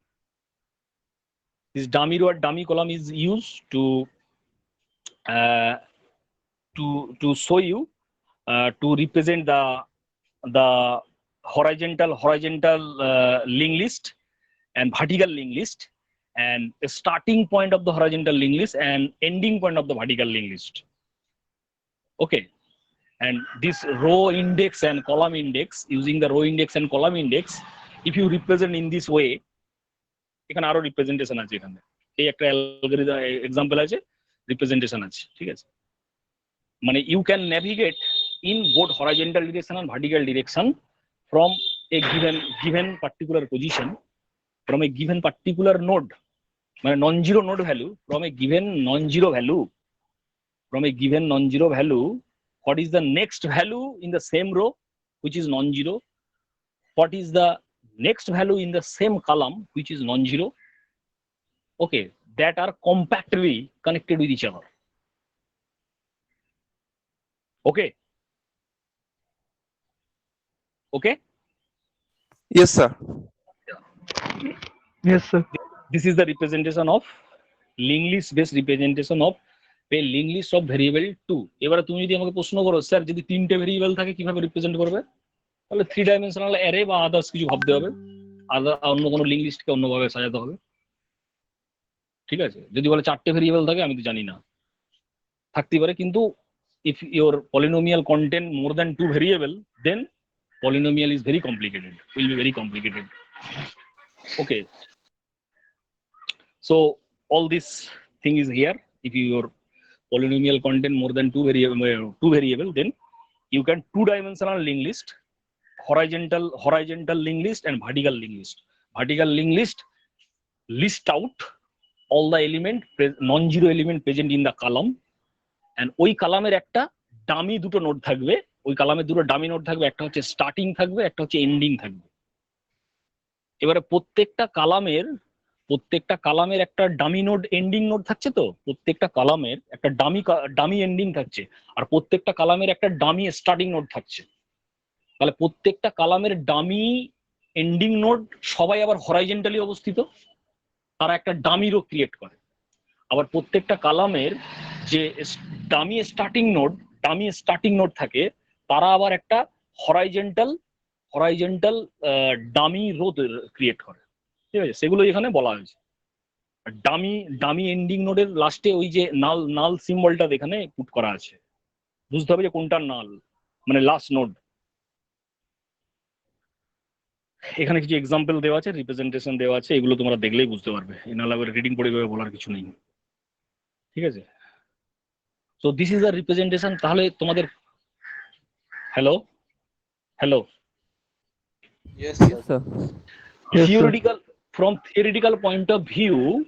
This dummy row or dummy column is used to show you, to represent the horizontal linked list and vertical linked list, and a starting point of the horizontal linked list and ending point of the vertical linked list. Okay. And this row index and column index, using the row index and column index, if you represent in this way, এখানে আরো representation আছে, এখানে এই একটা algorithm example আছে, representation আছে, ঠিক আছে? মানে you can navigate in both horizontal direction and vertical direction from a given particular position, from a given particular node, মানে non-zero node value, from a given non-zero value, what is the next value in the same row which is non-zero, what is the next value in the same column which is non-zero, okay, that are compactly connected with each other. Okay. Yes, sir. Yes, sir. This is the representation of linked list based representation of a linked list of variable 2. এবারে তুমি যদি আমাকে প্রশ্ন করো, sir যদি তিনটে variable থাকে কিভাবে রিপ্রেজেন্ট করবে, তাহলে 3 ডাইমেনশনাল অ্যারে বা আদার্স কিছু ভাবতে হবে, অন্য কোনো লিঙ্ক লিস্টকে অন্যভাবে সাজাতে হবে, ঠিক আছে? যদি বলে 4টে ভেরিয়েবল থাকে, আমি তো জানি না, থাকতেই পারে, কিন্তু if your polynomial contain more than 2 variable, then polynomial is very complicated, will be very complicated. Okay. So all this thing is here. If your polynomial contain more than 2 variable, then you can 2-dimensional linked list, horizontal linked list and vertical linked list. Vertical linked list out all the non-zero element present in the column, and ওই কলামের একটা dummy দুটো node থাকবে, ওই কলামের দুটো dummy node থাকবে, একটা হচ্ছে স্টার্টিং থাকবে, একটা হচ্ছে এন্ডিং থাকবে। এবারে প্রত্যেকটা কালামের একটা ডামি নোড এন্ডিং নোড থাকছে, তো প্রত্যেকটা কালামের একটা ডামি এন্ডিং থাকছে, আর প্রত্যেকটা কালামের একটা ডামি স্টার্টিং নোড থাকছে। তাহলে প্রত্যেকটা কালামের ডামি এন্ডিং নোড সবাই আবার হরাইজন্টালি অবস্থিত, তারা একটা ডামি রো ক্রিয়েট করে। আবার প্রত্যেকটা কালামের যে ডামি স্টার্টিং নোড থাকে, তারা আবার একটা হরাইজন্টাল ডামি রো ক্রিয়েট করে, ঠিক আছে? সেগুলো এখানে বলা হয়েছে। ডামি এন্ডিং নোডের লাস্টে ওই যে নাল সিম্বলটা এখানে পুট করা আছে, বুঝতে হবে যে কোনটা নাল, মানে লাস্ট নোড। এখানে কিছু এক্সাম্পল দেওয়া আছে, রিপ্রেজেন্টেশন দেওয়া আছে, এগুলো তোমরা দেখলেই বুঝতে পারবে, এনাল রিডিং পড়ে বলার কিছু নেই, ঠিক আছে? So this is the representation. তাহলে তোমাদের hello Yes, Yes, sir. sir. Yes, sir. from theoretical point of view,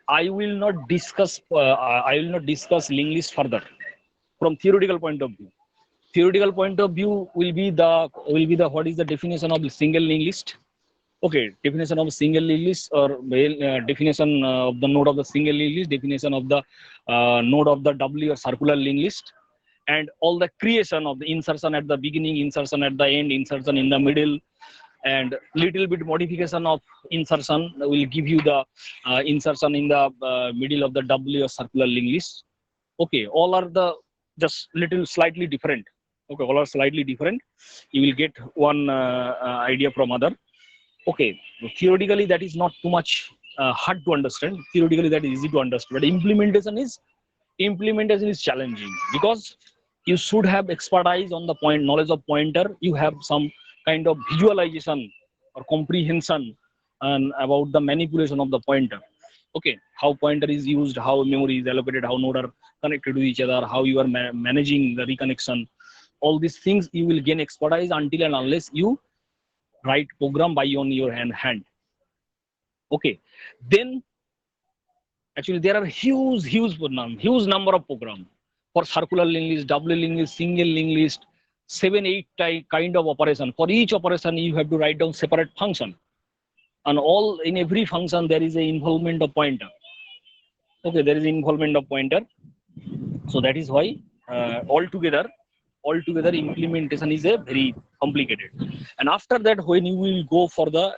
I will not discuss linked list further. From theoretical point of view will be the what is the definition of the single linked list. Okay, definition of single linked list, or definition of the node of the single linked list, definition of the node of the W or circular linked list, and all the creation of the insertion at the beginning, insertion at the end, insertion in the middle, and little bit modification of insertion will give you the insertion in the middle of the W or circular linked list. Okay, all are the just little slightly different. Okay, all are slightly different. You will get one idea from other. Okay, theoretically that is not too much hard to understand. Theoretically that is easy to understand, but implementation is challenging, because you should have expertise on the knowledge of pointer. You have some kind of visualization or comprehension and about the manipulation of the pointer. Okay, how pointer is used, how memory is allocated, how nodes are connected to each other, how you are managing the reconnection. All these things you will gain expertise until and unless you write program by on your hand. Okay, then actually there are huge number of programs for circular linked list, double linked list, single linked list, 7-8 kind of operation. For each operation you have to write down separate function, and all in every function there is a involvement of pointer. Okay, there is involvement of pointer. So that is why altogether implementation is a very complicated. And after that, when you will go for the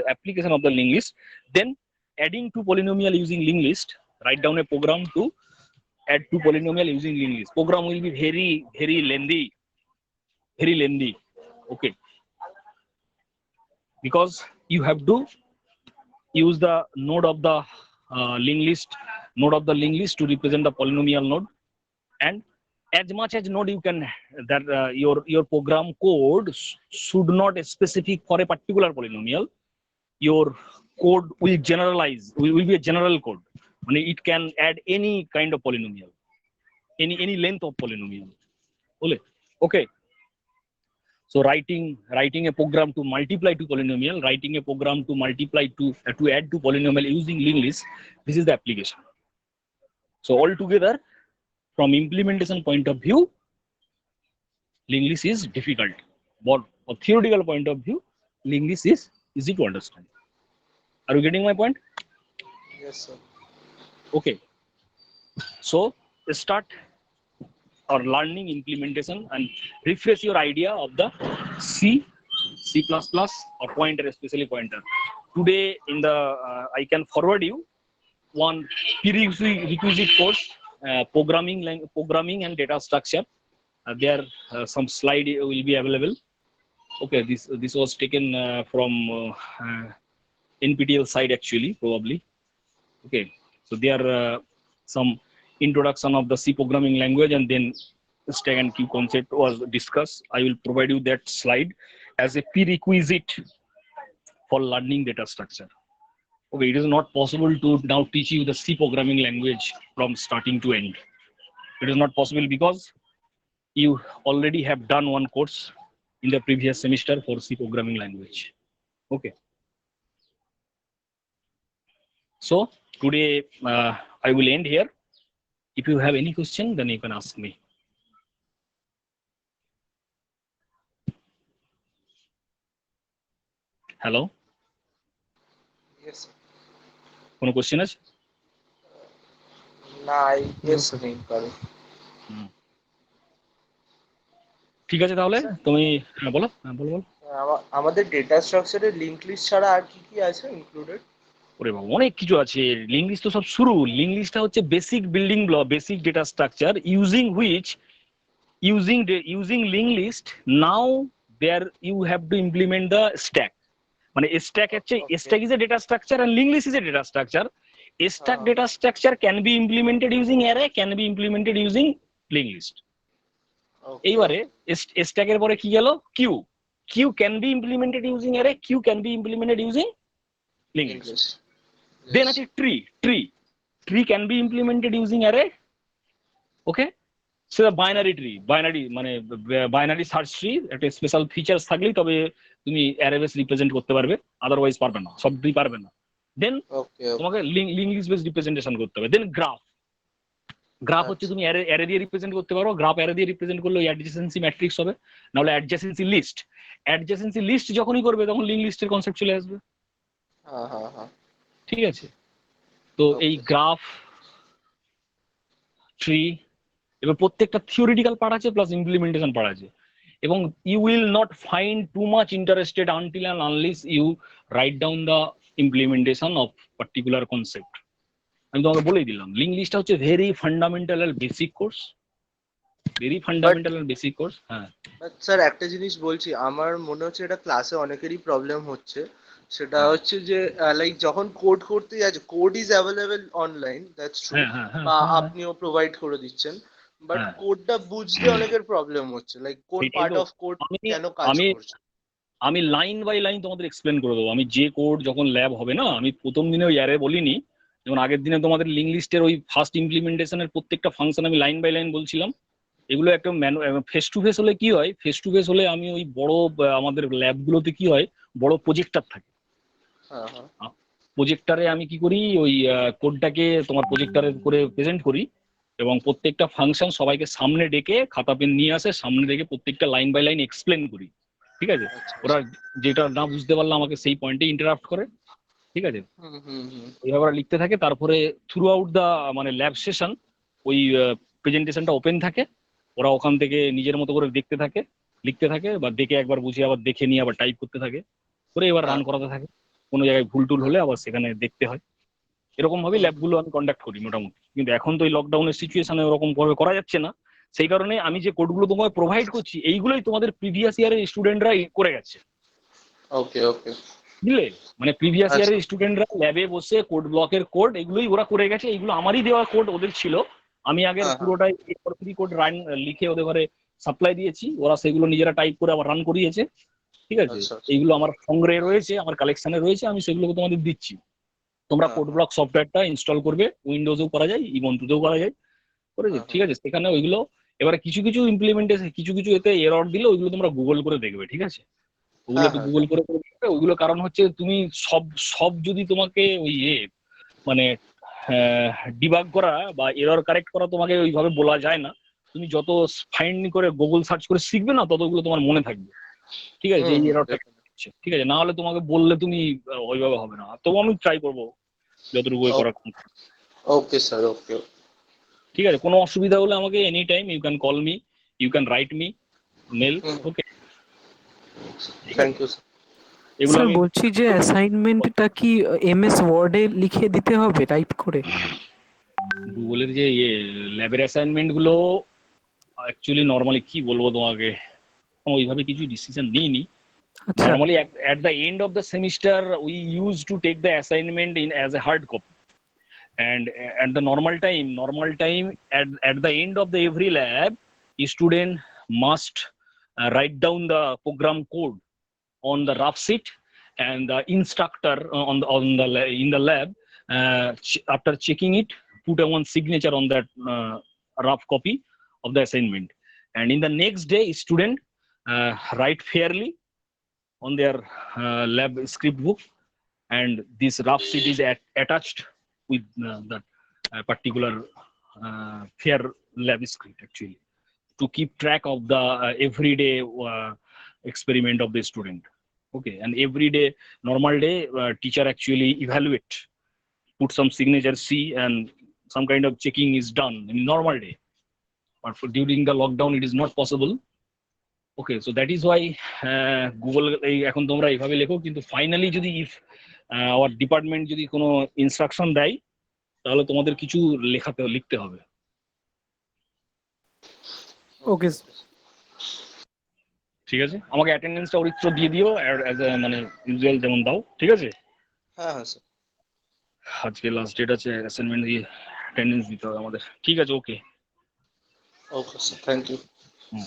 application of the linked list, then adding two polynomial using linked list, write down a program to add two polynomial using linked list. Program will be very lengthy. Okay, because you have to use the node of the linked list to represent the polynomial node, and as much as node you can, that your program code should not specific for a particular polynomial. Your code will generalize, will be a general code. I mean, it can add any kind of polynomial, any length of polynomial. Okay, so writing a program to multiply two polynomial, writing a program to multiply to add two polynomial using linked list, this is the application. So altogether, from implementation point of view, linked list is difficult, but from theoretical point of view, linked list is easy to understand. Are you getting my point? Yes, sir. Okay, so start or learning implementation and refresh your idea of the C++ or pointer, especially pointer. Today in the I can forward you one prerequisite course, programming and data structure. There some slide will be available. Okay, this was taken from NPTEL side actually, probably. Okay, so there some introduction of the C programming language, and then stack and queue concept was discussed. I will provide you that slide as a prerequisite for learning data structure. Okay, it is not possible to now teach you the C programming language from starting to end. It is not possible because you already have done one course in the previous semester for C programming language. Okay. So today I will end here. If you have any question, then you can ask me. Hello? Yes, sir. কোনো question আছে? না, I guess নেই কারণ। ঠিক আছে, তাহলে তুমি বলো। আমাদের ডেটা স্ট্রাকচারে লিংক লিস্ট ছাড়া আর কি কি আছে ইনক্লুডেড? ওরে বাবা, অনেক কিছু আছে। লিঙ্ক লিস্ট তো সব শুরু। লিঙ্ক লিস্টটা হচ্ছে basic building block, basic data structure using which using linked list, now there you have to implement the stack. মানে stack হচ্ছে, stack is a data structure and linked list is a data structure. Stack data structure can be implemented using array, can be implemented using linked list. এইবারে stack এর পরে কি গেল? queue can be implemented using array, queue can be implemented using linked list. Then আছে tree can be implemented using array. Okay, সেটা binary tree, মানে binary search tree, একটা special features থাকলেই তবে তুমি অ্যারে বেস রিপ্রেজেন্ট করতে পারবে, otherwise পারবে না, সবই পারবে না। দেন তোমাকে লিঙ্ক লিস্ট বেস রিপ্রেজেন্টেশন করতে হবে। দেন গ্রাফ হচ্ছে তুমি অ্যারে দিয়ে রিপ্রেজেন্ট করতে পারো। গ্রাফ অ্যারে দিয়ে রিপ্রেজেন্ট করলে অ্যাডজেসেন্সি ম্যাট্রিক্স হবে, নাহলে অ্যাডজেসেন্সি লিস্ট যখনই করবে তখন লিঙ্ক লিস্টের কনসেপ্ট চলে আসবে। ঠিক আছে, তো এই গ্রাফ, ট্রি, এবার প্রত্যেকটা থিওরিটিক্যাল পার্ট আছে প্লাস ইমপ্লিমেন্টেশন পার্ট আছে, এবং you will not find too much interested until and unless you write down the implementation of particular concept. আমি তোমাকে বলেই দিলাম, লিঙ্ক লিস্টটা হচ্ছে ভেরি ফান্ডামেন্টাল আর বেসিক কোর্স, হ্যাঁ। স্যার একটা জিনিস বলছি, আমার মনে হচ্ছে এটা ক্লাসে অনেকেরই প্রবলেম হচ্ছে, সেটা হচ্ছে যে লাইক যখন কোড করতে যাচ্ছে, code is available online, that's true, বা আপনিও প্রোভাইড করে দিচ্ছেন, বাট কোডটা বুঝতে অনেকের প্রবলেম হচ্ছে, লাইক কোন পার্ট অফ কোড কেন কাজ করছে। আমি লাইন বাই লাইন তোমাদের এক্সপ্লেন করে দেবো। আমি যে কোড যখন ল্যাব হবে না, আমি প্রথম দিনে ওই অ্যারে বলিনি, যেমন আগের দিনে তোমাদের লিঙ্ক লিস্টের ওই ফার্স্ট ইমপ্লিমেন্টেশনের প্রত্যেকটা ফাংশন আমি লাইন বাই লাইন বলছিলাম। এগুলো একটা ফেস টু ফেস হলে কি হয়, ফেস টু ফেস হলে আমি ওই বড় আমাদের ল্যাবগুলোতে কি হয়, বড় প্রজেক্টর থাকে, হ্যাঁ হ্যাঁ প্রজেক্টরে আমি কি করি, ওই কোডটাকে তোমার প্রজেক্টরে করে প্রেজেন্ট করি, এবং প্রত্যেকটা ফাংশন সবাইকে সামনে ডেকে খাতা পেন নিয়ে আসে, সামনে ডেকে প্রত্যেকটা লাইন বাই লাইন এক্সপ্লেন করি। ঠিক আছে, আচ্ছা ওরা যেটা না বুঝতে পারলে আমাকে সেই পয়েন্টে ইন্টারাপ্ট করে। ঠিক আছে, হুম হুম হুম এইভাবে ওরা লিখতে থাকে। তারপরে থ্রু আউট দা মানে ল্যাব সেশন ওই প্রেজেন্টেশনটা ওপেন থাকে, ওরা ওখান থেকে নিজের মতো করে দেখতে থাকে, লিখতে থাকে, বা দেখে একবার বুঝে আবার দেখে নিয়ে আবার টাইপ করতে থাকে, করে এবার রান হ্যাঁ করাতে থাকে। কোনো জায়গায় ভুল টুল হলে আবার সেখানে দেখতে হয়। এরকম ভাবে হুম ল্যাবগুলো আমি কন্ডাক্ট করি মোটামুটি। কিন্তু এখন তো এই লকডাউনের সিচুয়েশনে ওরকম ভাবে করা যাচ্ছে না, সেই কারণে আমি যে কোডগুলো তোমায় প্রোভাইড করছি এইগুলোই তোমাদের প্রিভিয়াস ইয়ারের স্টুডেন্টরা করে গেছে, ওকে ওকে বুঝলে? মানে প্রিভিয়াস আচ্ছা ইয়ারের স্টুডেন্টরা ল্যাবে বসে কোড ব্লকের কোড এগুলোই ওরা করে গেছে, এইগুলো আমারই দেওয়া কোড ওদের ছিল। আমি আগের হ্যাঁ হ্যাঁ পুরোটাই ফ্রি কোড রান লিখে ওদের ঘরে সাপ্লাই দিয়েছি, ওরা সেগুলো নিজেরা টাইপ করে আবার রান করিয়েছে। ঠিক আছে, আচ্ছা আচ্ছা এইগুলো আমার সংগ্রহে রয়েছে, আমার কালেকশনে রয়েছে, আমি সেগুলোকে তোমাদের দিচ্ছি। তোমরা হ্যাঁ কোড হ্যাঁ ব্লক সফটওয়্যারটা ইনস্টল করবে, উইন্ডোজেও করা যায়, ইবন্টুতেও করা যায়, করেছে। হ্যাঁ ঠিক আছে, সেখানে ওইগুলো এবারে কিছু কিছু ইমপ্লিমেন্টেশন, কিছু কিছু এতে এরর দিলে ওইগুলো তোমরা গুগল করে দেখবে। ঠিক আছে, ওগুলো হ্যাঁ একটু হ্যাঁ গুগল করে করে দেখবে। ওইগুলো কারণ হচ্ছে তুমি সব সব যদি তোমাকে ওই মানে ডিবাগ করা বা এরর কারেক্ট করা তোমাকে ওইভাবে বলা যায় না। তুমি যত ফাইন্ড করে গুগল সার্চ করে শিখবে না, তত ওগুলো তোমার মনে থাকবে। ঠিক আছে, যে হুম এই হুম এররটা হচ্ছে, ঠিক আছে, না হলে তোমাকে বললে তুমি ওইভাবে হবে না। তবু আমি ট্রাই করবো যতটুকু করা। ওকে স্যার ওকে ঠিক আছে, কোনো অসুবিধা হলে আমাকে any time you can call me, you can write me mail. Hmm okay, ঠিক থ্যাংক আছে, ইউ এগুলো স্যার আমি বলছি যে অ্যাসাইনমেন্টটা কি এমএস ওয়ার্ডে লিখে দিতে হবে টাইপ করে? গুগলের যে ল্যাবের অ্যাসাইনমেন্ট গুলো অ্যাকচুয়ালি নর্মালি কি বলবো তোমাকে, ওইভাবে কিছু ডিসিশন নিইনি। আচ্ছা Normally, at the end of the semester, we used to take the assignment in as a hard copy. And at the normal time, at the end of the every lab, a student must write down the program code on the rough sheet, and the instructor in the lab, after checking it, put a one signature on that rough copy of the assignment. And in the next day, student write fairly on their lab script book, and this rough sheet is attached with that particular fair lab script, actually, to keep track of the everyday experiment of the student. Okay, and every day, normal day, teacher actually evaluate, put some signature, see, and some kind of checking is done in normal day. But during the lockdown, it is not possible. Okay, so that is Y Google এই এখন তোমরা এইভাবে লেখো, কিন্তু finally যদি if hour department যদি কোনো instruction দেয়, তাহলে তোমাদের কিছু লিখতে হবে। ওকে ঠিক আছে, আমাকে অ্যাটেন্ডেন্সটা অরিত্র দিয়ে দিও অ্যাজ এ মানে ইউজুয়াল যেমন দাও। ঠিক আছে, হ্যাঁ হ্যাঁ স্যার আজকে লাস্ট ডেট আছে, অ্যাসাইনমেন্ট দিয়ে অ্যাটেন্ডেন্স দিতে হবে আমাদের। ঠিক আছে, okay. Okay sir thank you hmm.